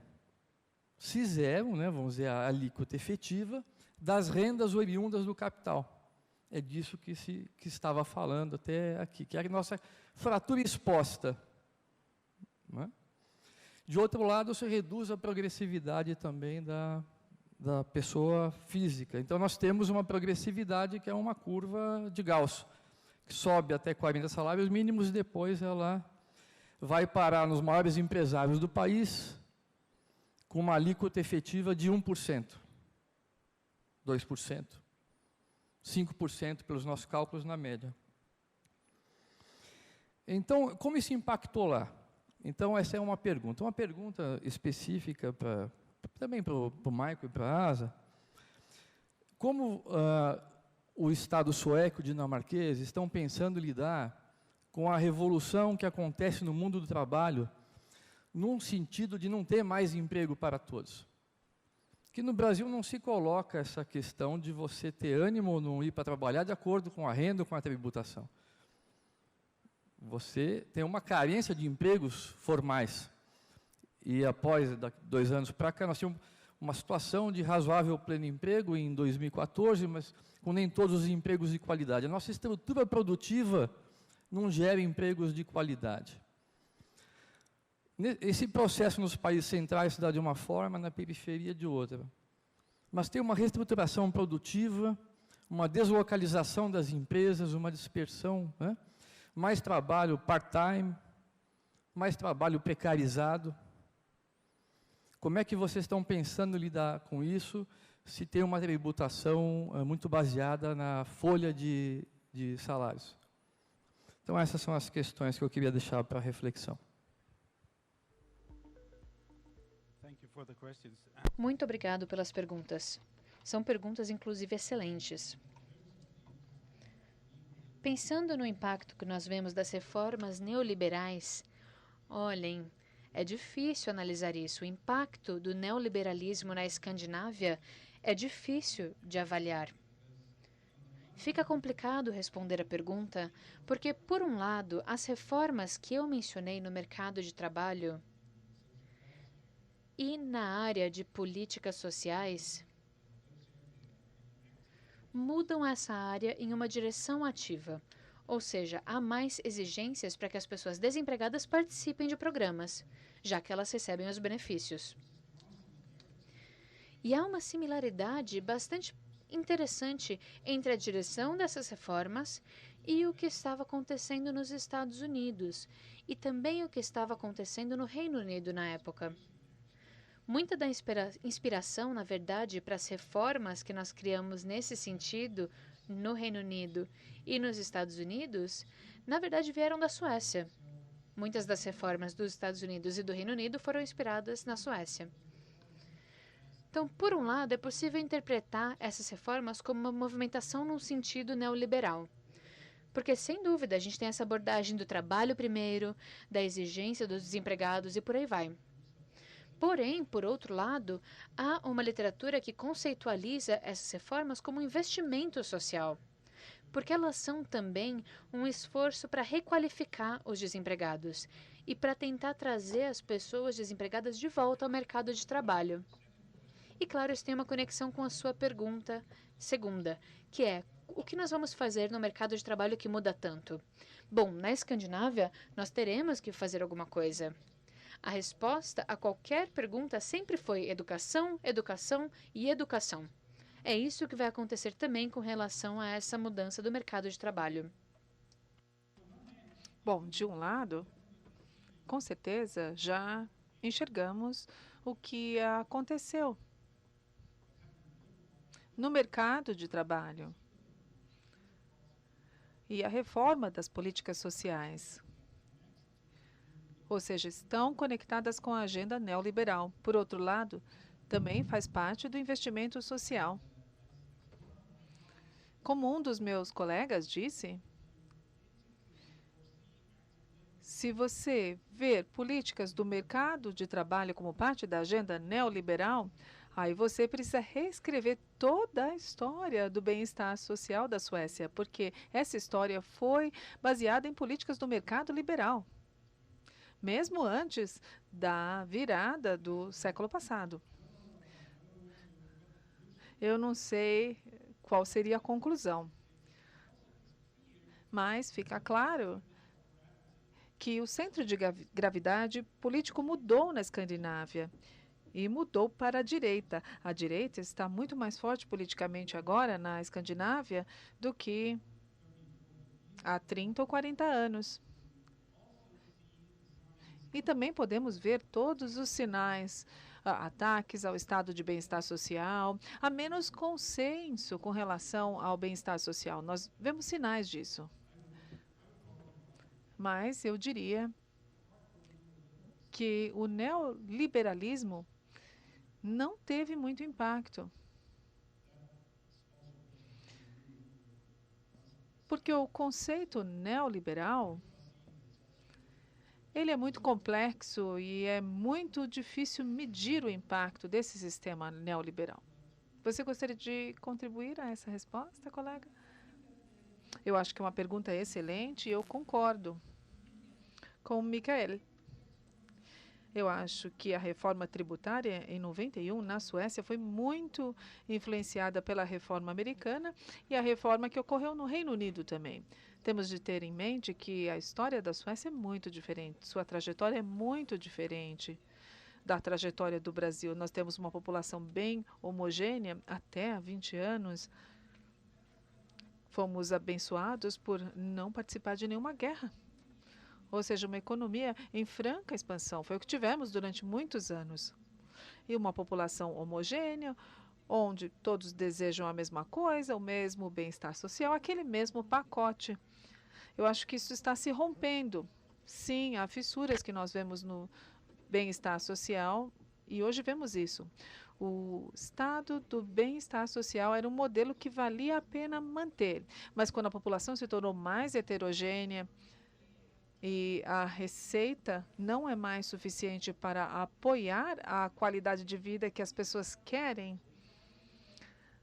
se zeram, né, vamos dizer, a alíquota efetiva das rendas oriundas do capital. É disso que estava falando até aqui, que é a nossa fratura exposta. Não é? De outro lado, se reduz a progressividade também da pessoa física. Então, nós temos uma progressividade que é uma curva de Gauss, que sobe até 40 salários mínimos e depois ela vai parar nos maiores empresários do país com uma alíquota efetiva de 1%, 2%. 5% pelos nossos cálculos na média. Então, como isso impactou lá? Então, essa é uma pergunta. Uma pergunta específica também para o Maico e para a Asa. Como o Estado sueco e dinamarquês estão pensando em lidar com a revolução que acontece no mundo do trabalho, num sentido de não ter mais emprego para todos? Que no Brasil não se coloca essa questão de você ter ânimo ou não ir para trabalhar de acordo com a renda ou com a tributação. Você tem uma carência de empregos formais. E após 2 anos para cá, nós tínhamos uma situação de razoável pleno emprego em 2014, mas com nem todos os empregos de qualidade. A nossa estrutura produtiva não gera empregos de qualidade. Esse processo nos países centrais se dá de uma forma, na periferia de outra. Mas tem uma reestruturação produtiva, uma deslocalização das empresas, uma dispersão, né? Mais trabalho part-time, mais trabalho precarizado. Como é que vocês estão pensando em lidar com isso, se tem uma tributação muito baseada na folha de salários? Então, essas são as questões que eu queria deixar para reflexão. Muito obrigado pelas perguntas. São perguntas, inclusive, excelentes. Pensando no impacto que nós vemos das reformas neoliberais, olhem, é difícil analisar isso. O impacto do neoliberalismo na Escandinávia é difícil de avaliar. Fica complicado responder a pergunta, porque, por um lado, as reformas que eu mencionei no mercado de trabalho e na área de políticas sociais mudam essa área em uma direção ativa, ou seja, há mais exigências para que as pessoas desempregadas participem de programas, já que elas recebem os benefícios. E há uma similaridade bastante interessante entre a direção dessas reformas e o que estava acontecendo nos Estados Unidos, e também o que estava acontecendo no Reino Unido na época. Muita da inspiração, na verdade, para as reformas que nós criamos nesse sentido no Reino Unido e nos Estados Unidos, na verdade, vieram da Suécia. Muitas das reformas dos Estados Unidos e do Reino Unido foram inspiradas na Suécia. Então, por um lado, é possível interpretar essas reformas como uma movimentação num sentido neoliberal. Porque, sem dúvida, a gente tem essa abordagem do trabalho primeiro, da exigência dos desempregados e por aí vai. Porém, por outro lado, há uma literatura que conceitualiza essas reformas como um investimento social. porque elas são também um esforço para requalificar os desempregados e para tentar trazer as pessoas desempregadas de volta ao mercado de trabalho. E claro, isso tem uma conexão com a sua pergunta segunda, que é: o que nós vamos fazer no mercado de trabalho que muda tanto? Bom, na Escandinávia, nós teremos que fazer alguma coisa. A resposta a qualquer pergunta sempre foi educação, educação e educação. É isso que vai acontecer também com relação a essa mudança do mercado de trabalho. Bom, de um lado, com certeza já enxergamos o que aconteceu no mercado de trabalho e a reforma das políticas sociais. Ou seja, estão conectadas com a agenda neoliberal. Por outro lado, também faz parte do investimento social. Como um dos meus colegas disse, se você ver políticas do mercado de trabalho como parte da agenda neoliberal, aí você precisa reescrever toda a história do bem-estar social da Suécia, porque essa história foi baseada em políticas do mercado liberal, mesmo antes da virada do século passado. Eu não sei qual seria a conclusão, mas fica claro que o centro de gravidade político mudou na Escandinávia e mudou para a direita. A direita está muito mais forte politicamente agora na Escandinávia do que há 30 ou 40 anos. E também podemos ver todos os sinais, ataques ao estado de bem-estar social, há menos consenso com relação ao bem-estar social. Nós vemos sinais disso. Mas eu diria que o neoliberalismo não teve muito impacto. Porque o conceito neoliberal, ele é muito complexo e é muito difícil medir o impacto desse sistema neoliberal. Você gostaria de contribuir a essa resposta, colega? Eu acho que é uma pergunta excelente e eu concordo com o Mikael. Eu acho que a reforma tributária em 91 na Suécia foi muito influenciada pela reforma americana e a reforma que ocorreu no Reino Unido também. Temos de ter em mente que a história da Suécia é muito diferente, sua trajetória é muito diferente da trajetória do Brasil. Nós temos uma população bem homogênea até há 20 anos. Fomos abençoados por não participar de nenhuma guerra. Ou seja, uma economia em franca expansão. Foi o que tivemos durante muitos anos. E uma população homogênea, onde todos desejam a mesma coisa, o mesmo bem-estar social, aquele mesmo pacote. Eu acho que isso está se rompendo. Sim, há fissuras que nós vemos no bem-estar social e hoje vemos isso. O estado do bem-estar social era um modelo que valia a pena manter, mas quando a população se tornou mais heterogênea e a receita não é mais suficiente para apoiar a qualidade de vida que as pessoas querem,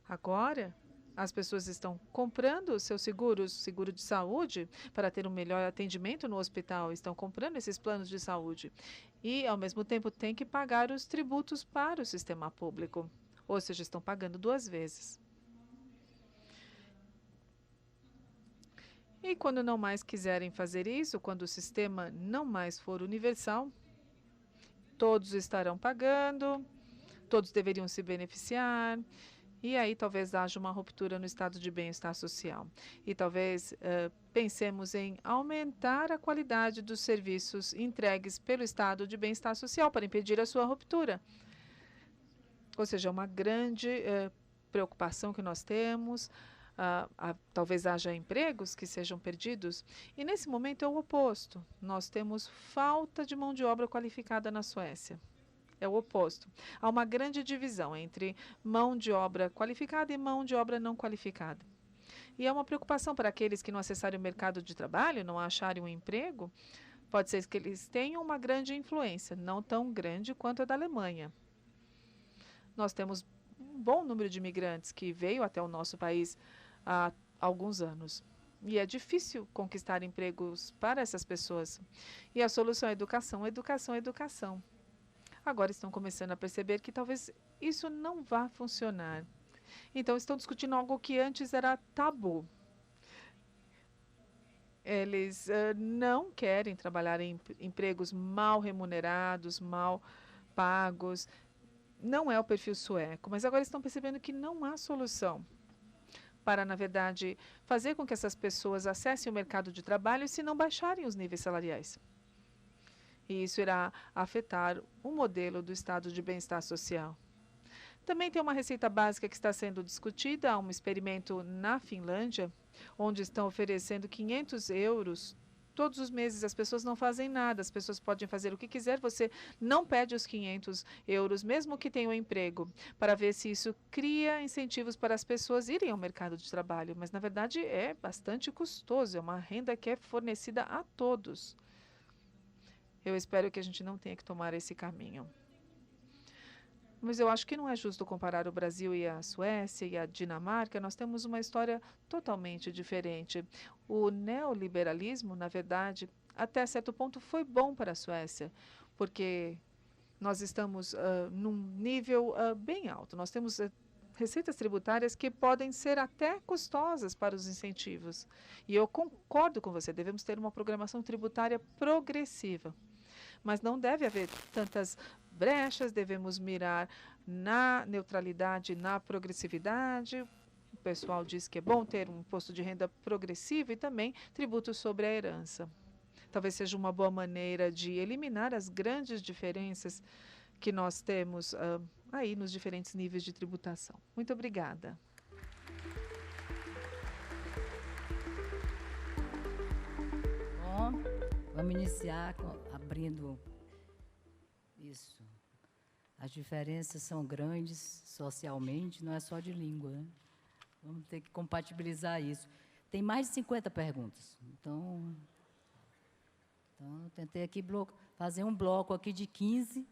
agora as pessoas estão comprando seus seguros, seguro de saúde, para ter um melhor atendimento no hospital, estão comprando esses planos de saúde e, ao mesmo tempo, têm que pagar os tributos para o sistema público, ou seja, estão pagando 2 vezes. E quando não mais quiserem fazer isso, quando o sistema não mais for universal, todos estarão pagando, todos deveriam se beneficiar, e aí talvez haja uma ruptura no estado de bem-estar social. E talvez pensemos em aumentar a qualidade dos serviços entregues pelo estado de bem-estar social para impedir a sua ruptura. Ou seja, uma grande preocupação que nós temos. Talvez haja empregos que sejam perdidos. E nesse momento é o oposto. Nós temos falta de mão de obra qualificada na Suécia. É o oposto. Há uma grande divisão entre mão de obra qualificada e mão de obra não qualificada. E é uma preocupação para aqueles que não acessarem o mercado de trabalho, não acharem um emprego. Pode ser que eles tenham uma grande influência, não tão grande quanto a da Alemanha. Nós temos um bom número de imigrantes que veio até o nosso país há alguns anos. E é difícil conquistar empregos para essas pessoas. E a solução é educação, educação, educação. Agora estão começando a perceber que talvez isso não vá funcionar. Então estão discutindo algo que antes era tabu. Eles não querem trabalhar em empregos mal remunerados, mal pagos. Não é o perfil sueco, mas agora estão percebendo que não há solução para, na verdade, fazer com que essas pessoas acessem o mercado de trabalho se não baixarem os níveis salariais. E isso irá afetar o modelo do estado de bem-estar social. Também tem uma receita básica que está sendo discutida, há um experimento na Finlândia, onde estão oferecendo 500 euros todos os meses. As pessoas não fazem nada, as pessoas podem fazer o que quiser, você não pede os 500 euros, mesmo que tenha um emprego, para ver se isso cria incentivos para as pessoas irem ao mercado de trabalho. Mas, na verdade, é bastante custoso, é uma renda que é fornecida a todos. Eu espero que a gente não tenha que tomar esse caminho. Mas eu acho que não é justo comparar o Brasil e a Suécia e a Dinamarca. Nós temos uma história totalmente diferente. O neoliberalismo, na verdade, até certo ponto foi bom para a Suécia, porque nós estamos num nível bem alto. Nós temos receitas tributárias que podem ser até custosas para os incentivos. E eu concordo com você, devemos ter uma programação tributária progressiva. Mas não deve haver tantas brechas, devemos mirar na neutralidade, na progressividade. O pessoal diz que é bom ter um imposto de renda progressivo e também tributo sobre a herança. Talvez seja uma boa maneira de eliminar as grandes diferenças que nós temos aí nos diferentes níveis de tributação. Muito obrigada. Bom, vamos iniciar abrindo isso. As diferenças são grandes socialmente, não é só de língua, né? Vamos ter que compatibilizar isso. Tem mais de 50 perguntas. Então eu tentei aqui fazer um bloco aqui de 15.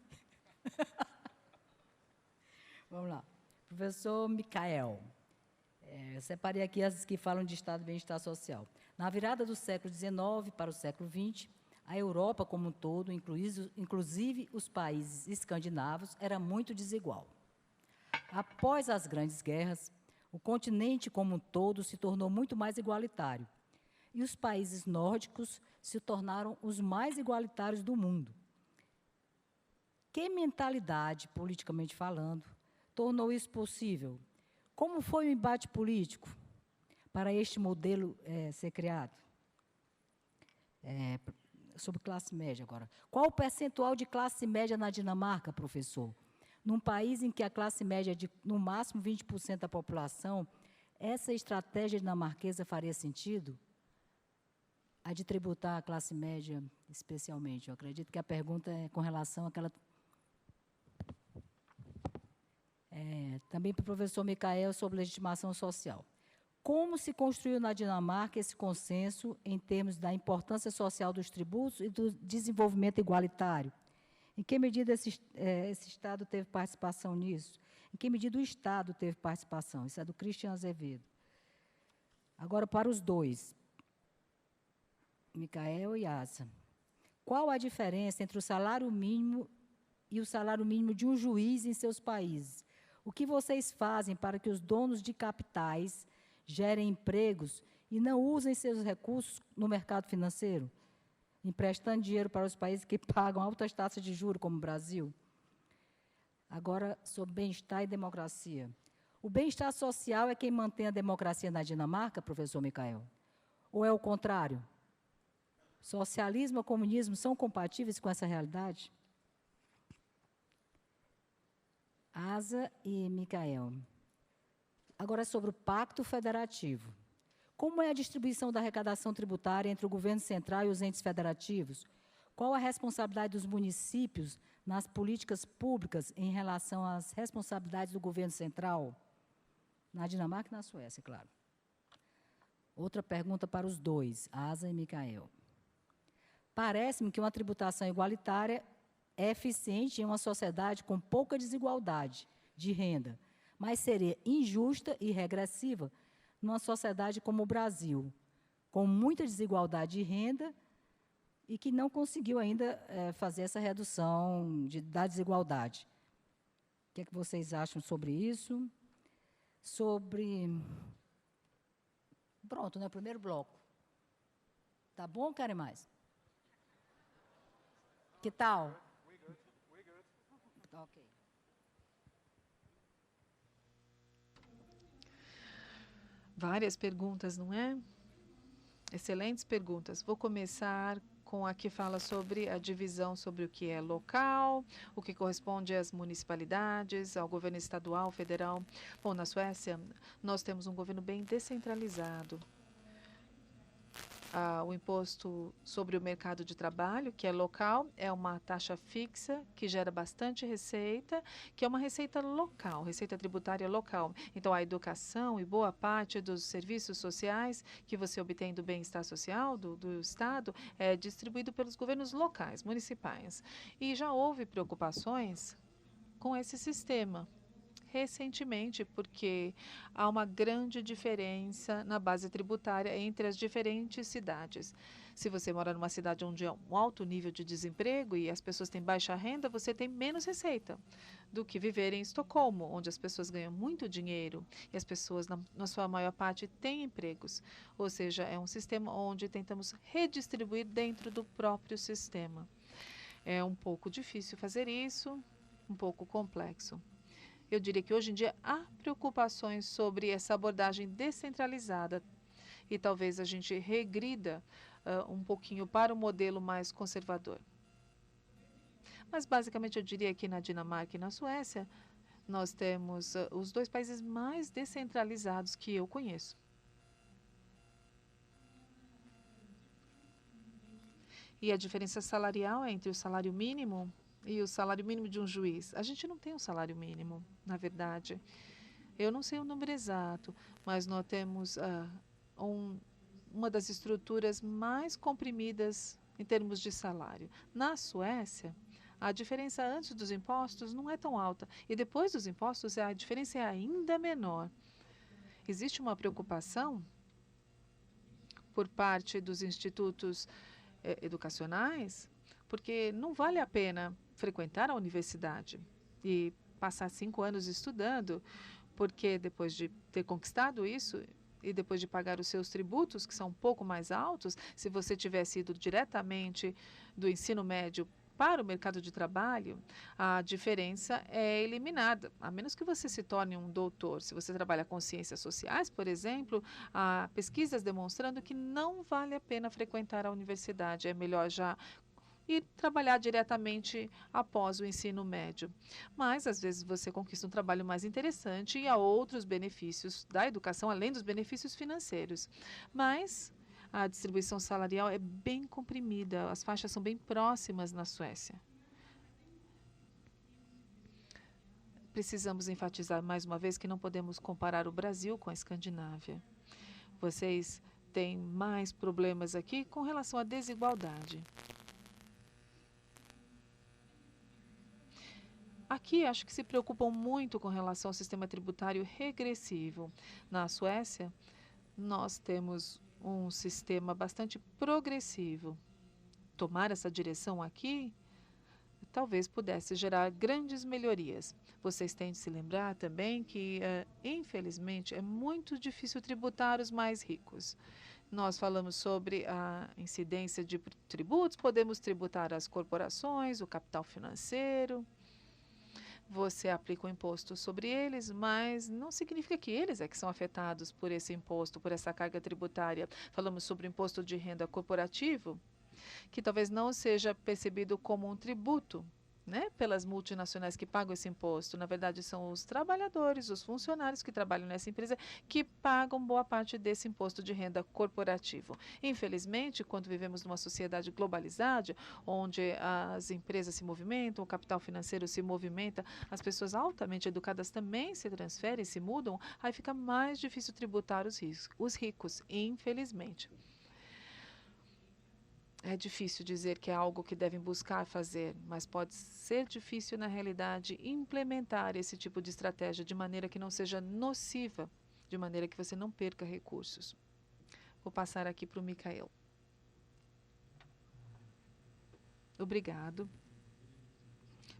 Vamos lá. Professor Micael, eu separei aqui as que falam de estado de bem-estar social. Na virada do século XIX para o século XX, a Europa como um todo, inclusive os países escandinavos, era muito desigual. Após as grandes guerras, o continente como um todo se tornou muito mais igualitário, e os países nórdicos se tornaram os mais igualitários do mundo. Que mentalidade, politicamente falando, tornou isso possível? Como foi o embate político para este modelo ser criado? Sobre classe média agora. Qual o percentual de classe média na Dinamarca, professor? Num país em que a classe média é de, no máximo, 20% da população, essa estratégia dinamarquesa faria sentido? A de tributar a classe média, especialmente. Eu acredito que a pergunta é com relação àquela... também para o professor Micael sobre legitimação social. Como se construiu na Dinamarca esse consenso em termos da importância social dos tributos e do desenvolvimento igualitário? Em que medida esse Estado teve participação nisso? Em que medida o Estado teve participação? Isso é do Christian Azevedo. Agora, para os dois, Micael e Asa. Qual a diferença entre o salário mínimo e o salário mínimo de um juiz em seus países? O que vocês fazem para que os donos de capitais gerem empregos e não usem seus recursos no mercado financeiro, emprestando dinheiro para os países que pagam altas taxas de juros, como o Brasil? Agora, sobre bem-estar e democracia. O bem-estar social é quem mantém a democracia na Dinamarca, professor Micael? Ou é o contrário? Socialismo e comunismo são compatíveis com essa realidade? Asa e Micael. Agora, sobre o Pacto Federativo. Como é a distribuição da arrecadação tributária entre o governo central e os entes federativos? Qual a responsabilidade dos municípios nas políticas públicas em relação às responsabilidades do governo central? Na Dinamarca e na Suécia, claro. Outra pergunta para os dois, Asa e Micael. Parece-me que uma tributação igualitária é eficiente em uma sociedade com pouca desigualdade de renda, mas seria injusta e regressiva numa sociedade como o Brasil, com muita desigualdade de renda e que não conseguiu ainda fazer essa redução da desigualdade. O que é que vocês acham sobre isso? Pronto, né? Primeiro bloco. Tá bom ou querem mais? Que tal? Ok. Várias perguntas, não é? Excelentes perguntas. Vou começar com a que fala sobre a divisão sobre o que é local, o que corresponde às municipalidades, ao governo estadual, federal. Bom, na Suécia, nós temos um governo bem descentralizado. O imposto sobre o mercado de trabalho, que é local, é uma taxa fixa que gera bastante receita, que é uma receita local, receita tributária local. Então, a educação e boa parte dos serviços sociais que você obtém do bem-estar social do Estado é distribuído pelos governos locais, municipais. E já houve preocupações com esse sistema recentemente, porque há uma grande diferença na base tributária entre as diferentes cidades. Se você mora numa cidade onde há um alto nível de desemprego e as pessoas têm baixa renda, você tem menos receita do que viver em Estocolmo, onde as pessoas ganham muito dinheiro e as pessoas, na sua maior parte, têm empregos. Ou seja, é um sistema onde tentamos redistribuir dentro do próprio sistema. É um pouco difícil fazer isso, um pouco complexo. Eu diria que hoje em dia há preocupações sobre essa abordagem descentralizada e talvez a gente regrida um pouquinho para um modelo mais conservador. Mas basicamente eu diria que na Dinamarca e na Suécia nós temos os dois países mais descentralizados que eu conheço. E a diferença salarial entre o salário mínimo e o salário mínimo de um juiz. A gente não tem um salário mínimo, na verdade. Eu não sei o número exato, mas nós temos uma das estruturas mais comprimidas em termos de salário. Na Suécia, a diferença antes dos impostos não é tão alta. E depois dos impostos, a diferença é ainda menor. Existe uma preocupação por parte dos institutos educacionais, porque não vale a pena frequentar a universidade e passar 5 anos estudando, porque depois de ter conquistado isso e depois de pagar os seus tributos, que são um pouco mais altos, se você tivesse ido diretamente do ensino médio para o mercado de trabalho, a diferença é eliminada, a menos que você se torne um doutor. Se você trabalha com ciências sociais, por exemplo, há pesquisas demonstrando que não vale a pena frequentar a universidade, é melhor já e trabalhar diretamente após o ensino médio. Mas, às vezes, você conquista um trabalho mais interessante e há outros benefícios da educação, além dos benefícios financeiros. Mas a distribuição salarial é bem comprimida, as faixas são bem próximas na Suécia. Precisamos enfatizar mais uma vez que não podemos comparar o Brasil com a Escandinávia. Vocês têm mais problemas aqui com relação à desigualdade. Aqui, acho que se preocupam muito com relação ao sistema tributário regressivo. Na Suécia, nós temos um sistema bastante progressivo. Tomar essa direção aqui talvez pudesse gerar grandes melhorias. Vocês têm de se lembrar também que, infelizmente, é muito difícil tributar os mais ricos. Nós falamos sobre a incidência de tributos, podemos tributar as corporações, o capital financeiro. Você aplica o imposto sobre eles, mas não significa que eles é que são afetados por esse imposto, por essa carga tributária. Falamos sobre o imposto de renda corporativo, que talvez não seja percebido como um tributo, né, pelas multinacionais que pagam esse imposto. Na verdade, são os trabalhadores, os funcionários que trabalham nessa empresa que pagam boa parte desse imposto de renda corporativo. Infelizmente, quando vivemos numa sociedade globalizada, onde as empresas se movimentam, o capital financeiro se movimenta, as pessoas altamente educadas também se transferem, se mudam, aí fica mais difícil tributar os ricos, infelizmente. É difícil dizer que é algo que devem buscar fazer, mas pode ser difícil, na realidade, implementar esse tipo de estratégia de maneira que não seja nociva, de maneira que você não perca recursos. Vou passar aqui para o Mikhail. Obrigado.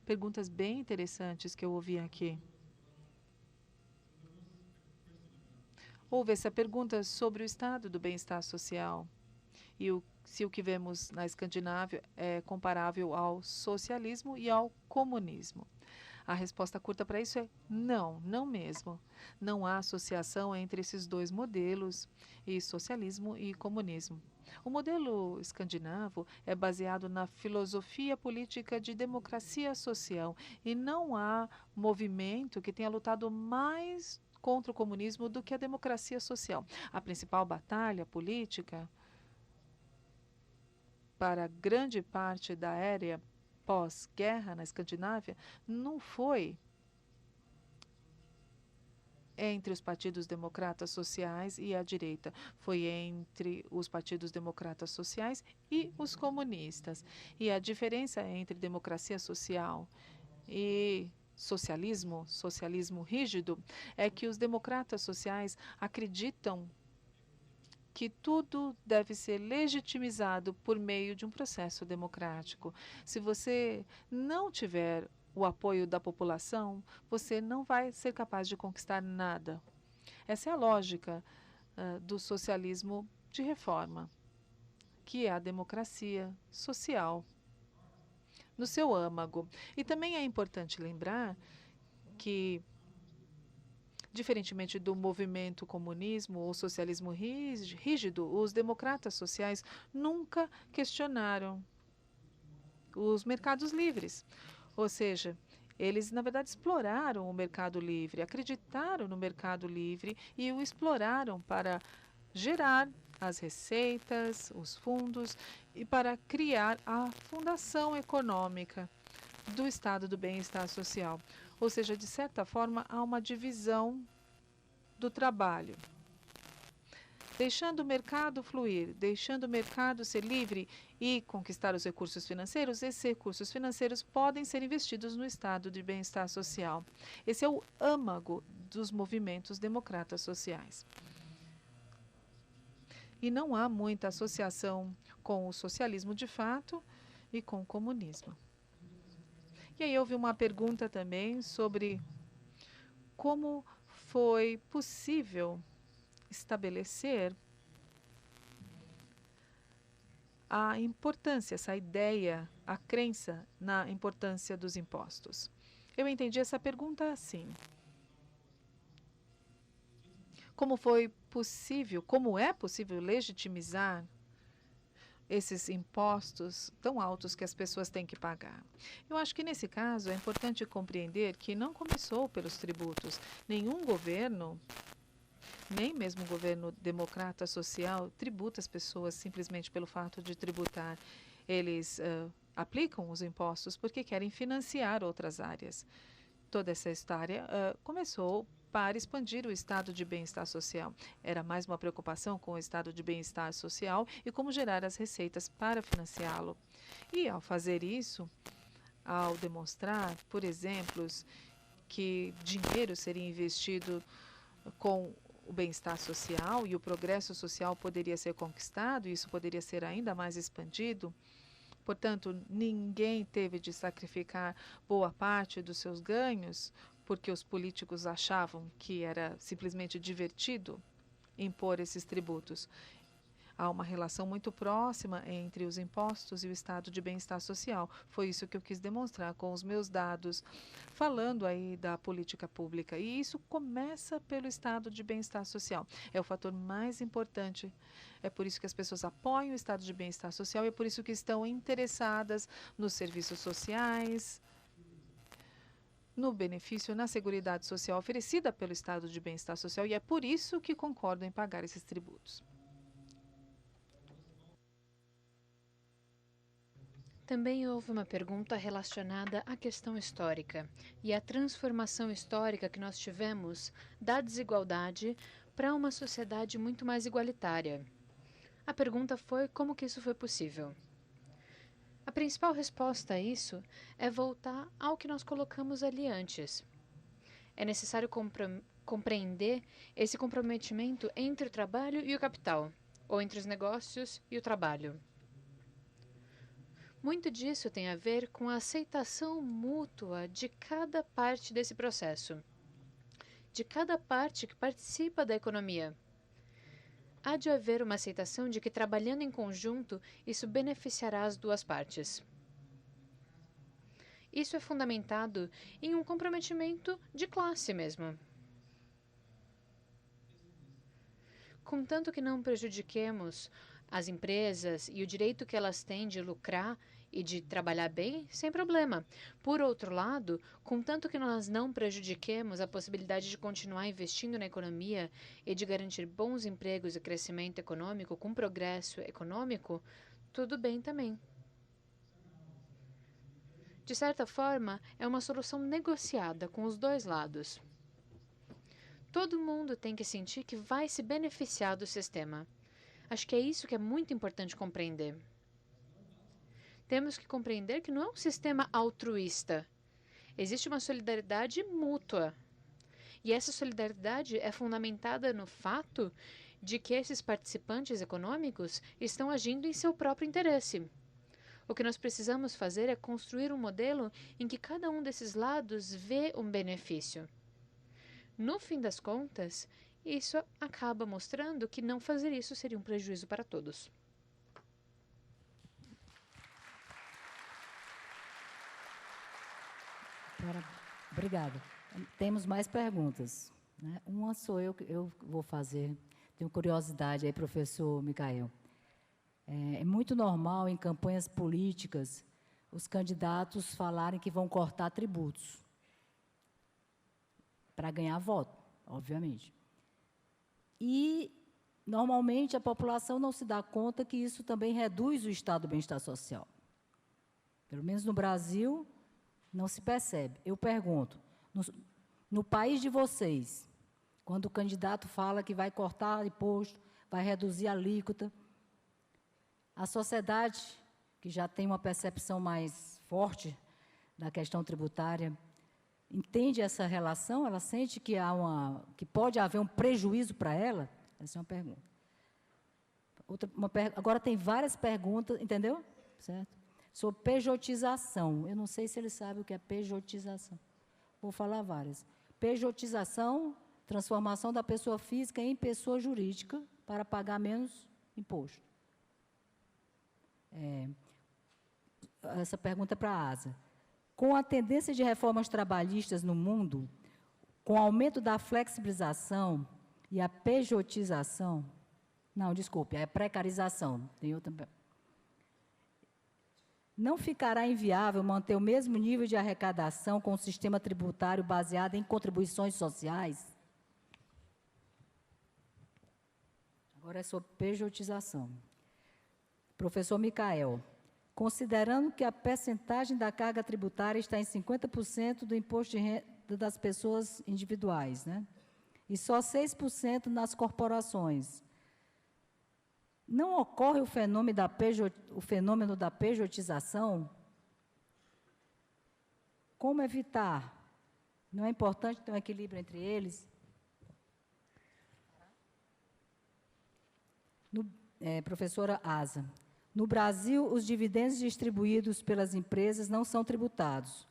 Perguntas bem interessantes que eu ouvi aqui. Houve essa pergunta sobre o estado do bem-estar social e se o que vemos na Escandinávia é comparável ao socialismo e ao comunismo. A resposta curta para isso é não, não mesmo. Não há associação entre esses dois modelos, e socialismo e comunismo. O modelo escandinavo é baseado na filosofia política de democracia social e não há movimento que tenha lutado mais contra o comunismo do que a democracia social. A principal batalha política para grande parte da era pós-guerra na Escandinávia não foi entre os partidos democratas sociais e a direita, foi entre os partidos democratas sociais e os comunistas. E a diferença entre democracia social e socialismo rígido, é que os democratas sociais acreditam que tudo deve ser legitimizado por meio de um processo democrático. Se você não tiver o apoio da população, você não vai ser capaz de conquistar nada. Essa é a lógica do socialismo de reforma, que é a democracia social no seu âmago. E também é importante lembrar que, diferentemente do movimento comunismo ou socialismo rígido, os democratas sociais nunca questionaram os mercados livres. Ou seja, eles, na verdade, exploraram o mercado livre, acreditaram no mercado livre e o exploraram para gerar as receitas, os fundos e para criar a fundação econômica do estado do bem-estar social. Ou seja, de certa forma, há uma divisão do trabalho. Deixando o mercado fluir, deixando o mercado ser livre e conquistar os recursos financeiros, esses recursos financeiros podem ser investidos no estado de bem-estar social. Esse é o âmago dos movimentos democratas sociais. E não há muita associação com o socialismo de fato e com o comunismo. E aí houve uma pergunta também sobre como foi possível estabelecer a importância, essa ideia, a crença na importância dos impostos. Eu entendi essa pergunta assim. Como foi possível, como é possível legitimizar esses impostos tão altos que as pessoas têm que pagar? Eu acho que nesse caso é importante compreender que não começou pelos tributos. Nenhum governo, nem mesmo o governo democrata social, tributa as pessoas simplesmente pelo fato de tributar. Eles aplicam os impostos porque querem financiar outras áreas. Toda essa história começou para expandir o estado de bem-estar social. Era mais uma preocupação com o estado de bem-estar social e como gerar as receitas para financiá-lo. E ao fazer isso, ao demonstrar, por exemplo, que dinheiro seria investido com o bem-estar social e o progresso social poderia ser conquistado, e isso poderia ser ainda mais expandido. Portanto, ninguém teve de sacrificar boa parte dos seus ganhos porque os políticos achavam que era simplesmente divertido impor esses tributos. Há uma relação muito próxima entre os impostos e o estado de bem-estar social. Foi isso que eu quis demonstrar com os meus dados, falando aí da política pública. E isso começa pelo estado de bem-estar social. É o fator mais importante. É por isso que as pessoas apoiam o estado de bem-estar social e é por isso que estão interessadas nos serviços sociais, no benefício, na seguridade social oferecida pelo estado de bem-estar social, e é por isso que concordam em pagar esses tributos. Também houve uma pergunta relacionada à questão histórica e à transformação histórica que nós tivemos da desigualdade para uma sociedade muito mais igualitária. A pergunta foi como que isso foi possível. A principal resposta a isso é voltar ao que nós colocamos ali antes. É necessário compreender esse comprometimento entre o trabalho e o capital, ou entre os negócios e o trabalho. Muito disso tem a ver com a aceitação mútua de cada parte desse processo, de cada parte que participa da economia. Há de haver uma aceitação de que, trabalhando em conjunto, isso beneficiará as duas partes. Isso é fundamentado em um comprometimento de classe mesmo. Contanto que não prejudiquemos as empresas e o direito que elas têm de lucrar e de trabalhar bem, sem problema. Por outro lado, contanto que nós não prejudiquemos a possibilidade de continuar investindo na economia e de garantir bons empregos e crescimento econômico com progresso econômico, tudo bem também. De certa forma, é uma solução negociada com os dois lados. Todo mundo tem que sentir que vai se beneficiar do sistema. Acho que é isso que é muito importante compreender. Temos que compreender que não é um sistema altruísta. Existe uma solidariedade mútua. E essa solidariedade é fundamentada no fato de que esses participantes econômicos estão agindo em seu próprio interesse. O que nós precisamos fazer é construir um modelo em que cada um desses lados vê um benefício. No fim das contas, isso acaba mostrando que não fazer isso seria um prejuízo para todos. Obrigada. Temos mais perguntas, né? Uma sou eu vou fazer. Tenho curiosidade aí, professor Micael. É muito normal em campanhas políticas os candidatos falarem que vão cortar tributos para ganhar voto, obviamente. E, normalmente, a população não se dá conta que isso também reduz o estado do bem-estar social. Pelo menos no Brasil, não se percebe. Eu pergunto, no país de vocês, quando o candidato fala que vai cortar imposto, vai reduzir a alíquota, a sociedade, que já tem uma percepção mais forte da questão tributária, entende essa relação? Ela sente que que pode haver um prejuízo para ela? Essa é uma pergunta. Agora tem várias perguntas, entendeu? Certo? Sobre pejotização. Eu não sei se ele sabe o que é pejotização. Vou falar várias. Pejotização, transformação da pessoa física em pessoa jurídica para pagar menos imposto. Essa pergunta é para a ASA. Com a tendência de reformas trabalhistas no mundo, com o aumento da flexibilização e a pejotização, não, desculpe, é precarização, tem outra. Não ficará inviável manter o mesmo nível de arrecadação com o sistema tributário baseado em contribuições sociais? Agora é sobre pejotização. Professor Micael, considerando que a percentagem da carga tributária está em 50% do imposto de renda das pessoas individuais, né? E só 6% nas corporações, não ocorre o fenômeno da pejotização? Como evitar? Não é importante ter um equilíbrio entre eles? Professora Asa, no Brasil, os dividendos distribuídos pelas empresas não são tributados.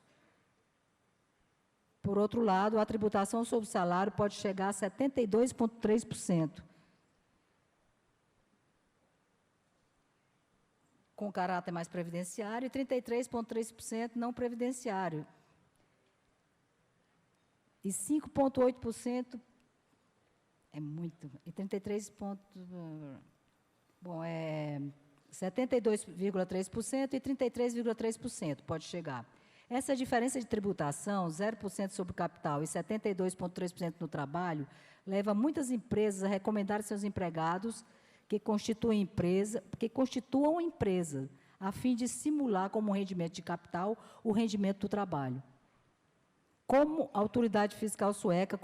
Por outro lado, a tributação sobre o salário pode chegar a 72,3%. Com caráter mais previdenciário, e 33,3% não previdenciário. E 5,8% é muito. E 72,3% e 33,3% pode chegar. Essa diferença de tributação, 0% sobre o capital e 72,3% no trabalho, leva muitas empresas a recomendar seus empregados que constituam empresa, a fim de simular como rendimento de capital o rendimento do trabalho. Como a autoridade fiscal sueca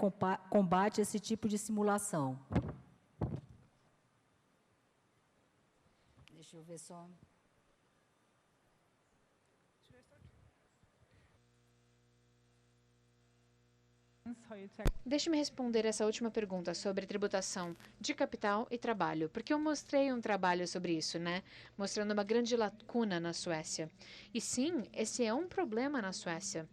combate esse tipo de simulação? Deixa eu ver só. Deixe-me responder essa última pergunta sobre tributação de capital e trabalho, porque eu mostrei um trabalho sobre isso, né? Mostrando uma grande lacuna na Suécia. E sim, esse é um problema na Suécia.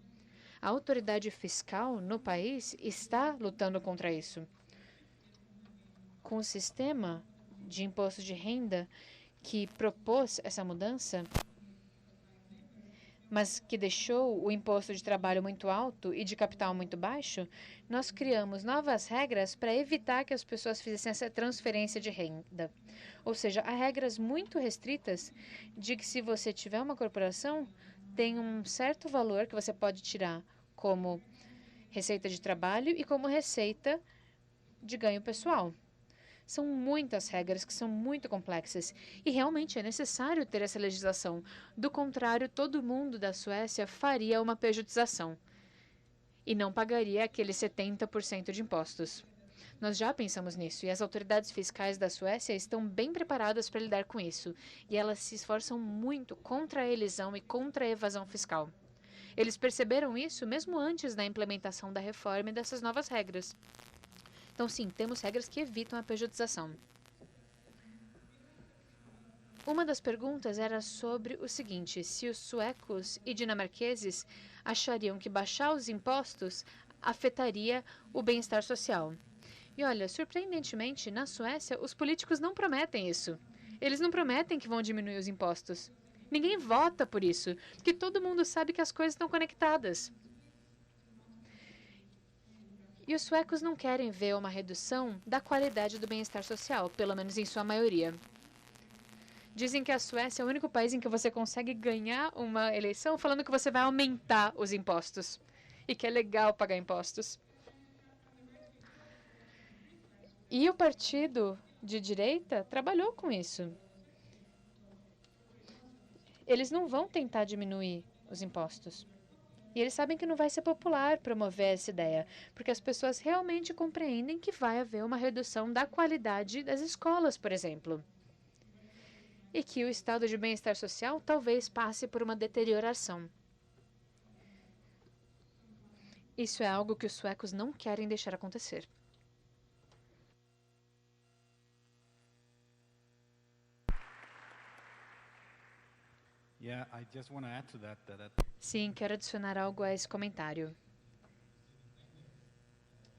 A autoridade fiscal no país está lutando contra isso. Com o sistema de imposto de renda que propôs essa mudança, mas que deixou o imposto de trabalho muito alto e de capital muito baixo, nós criamos novas regras para evitar que as pessoas fizessem essa transferência de renda. Ou seja, há regras muito restritas de que se você tiver uma corporação, tem um certo valor que você pode tirar como receita de trabalho e como receita de ganho pessoal. São muitas regras que são muito complexas e realmente é necessário ter essa legislação. Do contrário, todo mundo da Suécia faria uma pejotização e não pagaria aqueles 70% de impostos. Nós já pensamos nisso e as autoridades fiscais da Suécia estão bem preparadas para lidar com isso e elas se esforçam muito contra a elisão e contra a evasão fiscal. Eles perceberam isso mesmo antes da implementação da reforma e dessas novas regras. Então, sim, temos regras que evitam a pejotização. Uma das perguntas era sobre o seguinte: se os suecos e dinamarqueses achariam que baixar os impostos afetaria o bem-estar social. E olha, surpreendentemente, na Suécia, os políticos não prometem isso. Eles não prometem que vão diminuir os impostos. Ninguém vota por isso, porque todo mundo sabe que as coisas estão conectadas. E os suecos não querem ver uma redução da qualidade do bem-estar social, pelo menos em sua maioria. Dizem que a Suécia é o único país em que você consegue ganhar uma eleição falando que você vai aumentar os impostos e que é legal pagar impostos. E o partido de direita trabalhou com isso. Eles não vão tentar diminuir os impostos. E eles sabem que não vai ser popular promover essa ideia, porque as pessoas realmente compreendem que vai haver uma redução da qualidade das escolas, por exemplo. E que o estado de bem-estar social talvez passe por uma deterioração. Isso é algo que os suecos não querem deixar acontecer. Sim, quero adicionar algo a esse comentário.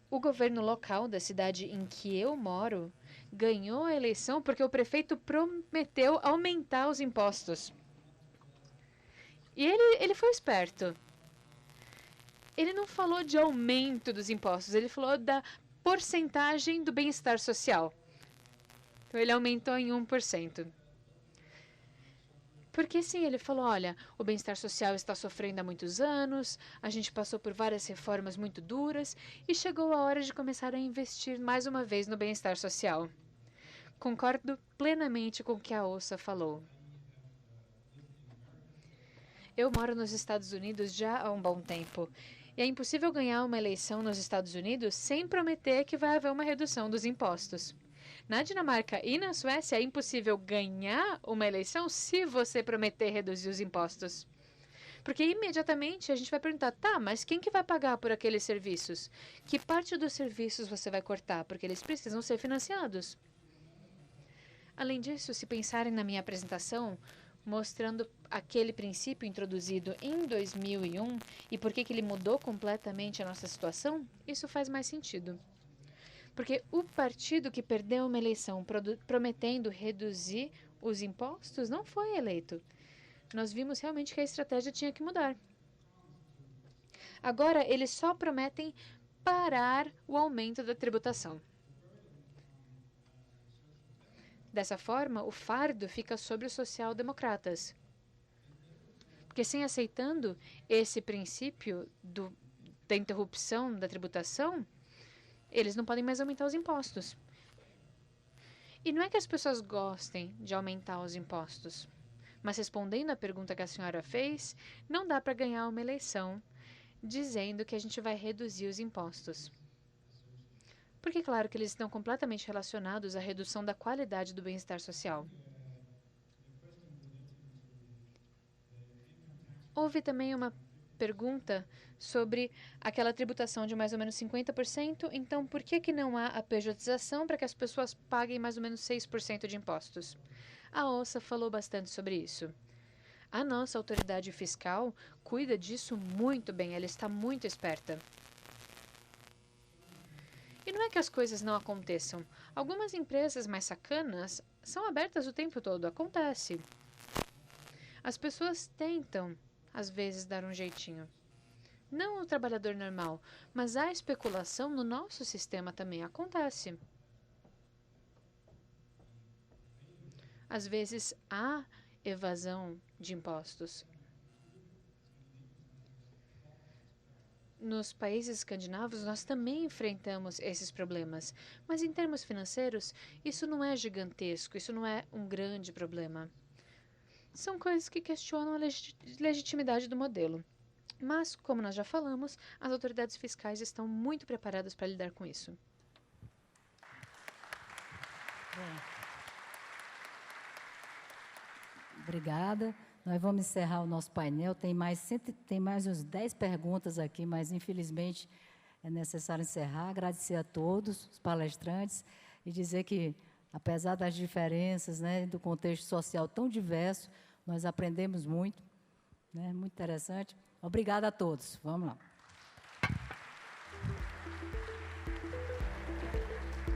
O governo local da cidade em que eu moro ganhou a eleição porque o prefeito prometeu aumentar os impostos. E ele foi esperto. Ele não falou de aumento dos impostos, ele falou da porcentagem do bem-estar social. Então, ele aumentou em 1%. Porque sim, ele falou, olha, o bem-estar social está sofrendo há muitos anos, a gente passou por várias reformas muito duras e chegou a hora de começar a investir mais uma vez no bem-estar social. Concordo plenamente com o que a Åsa falou. Eu moro nos Estados Unidos já há um bom tempo. E é impossível ganhar uma eleição nos Estados Unidos sem prometer que vai haver uma redução dos impostos. Na Dinamarca e na Suécia é impossível ganhar uma eleição se você prometer reduzir os impostos. Porque imediatamente a gente vai perguntar, tá, mas quem que vai pagar por aqueles serviços? Que parte dos serviços você vai cortar? Porque eles precisam ser financiados. Além disso, se pensarem na minha apresentação, mostrando aquele princípio introduzido em 2001 e por que ele mudou completamente a nossa situação, isso faz mais sentido. Porque o partido que perdeu uma eleição prometendo reduzir os impostos não foi eleito. Nós vimos realmente que a estratégia tinha que mudar. Agora, eles só prometem parar o aumento da tributação. Dessa forma, o fardo fica sobre os social-democratas. Porque sem aceitando esse princípio da interrupção da tributação, eles não podem mais aumentar os impostos. E não é que as pessoas gostem de aumentar os impostos, mas respondendo à pergunta que a senhora fez, não dá para ganhar uma eleição dizendo que a gente vai reduzir os impostos. Porque, claro, que eles estão completamente relacionados à redução da qualidade do bem-estar social. Houve também uma pergunta sobre aquela tributação de mais ou menos 50%, então por que não há a pejotização para que as pessoas paguem mais ou menos 6% de impostos? A OSA falou bastante sobre isso. A nossa autoridade fiscal cuida disso muito bem, ela está muito esperta. E não é que as coisas não aconteçam. Algumas empresas mais sacanas são abertas o tempo todo, acontece. As pessoas tentam, às vezes, dar um jeitinho. Não o trabalhador normal, mas a especulação no nosso sistema também acontece. Às vezes, há evasão de impostos. Nos países escandinavos, nós também enfrentamos esses problemas, mas em termos financeiros, isso não é gigantesco, isso não é um grande problema. São coisas que questionam a legitimidade do modelo. Mas, como nós já falamos, as autoridades fiscais estão muito preparadas para lidar com isso. Obrigada. Nós vamos encerrar o nosso painel. Tem mais uns 10 perguntas aqui, mas, infelizmente, é necessário encerrar. Agradecer a todos os palestrantes e dizer que, apesar das diferenças, né, do contexto social tão diverso, nós aprendemos muito, né, muito interessante. Obrigada a todos. Vamos lá.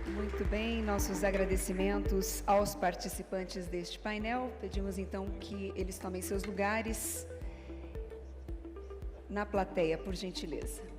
Muito bem, nossos agradecimentos aos participantes deste painel. Pedimos, então, que eles tomem seus lugares na plateia, por gentileza.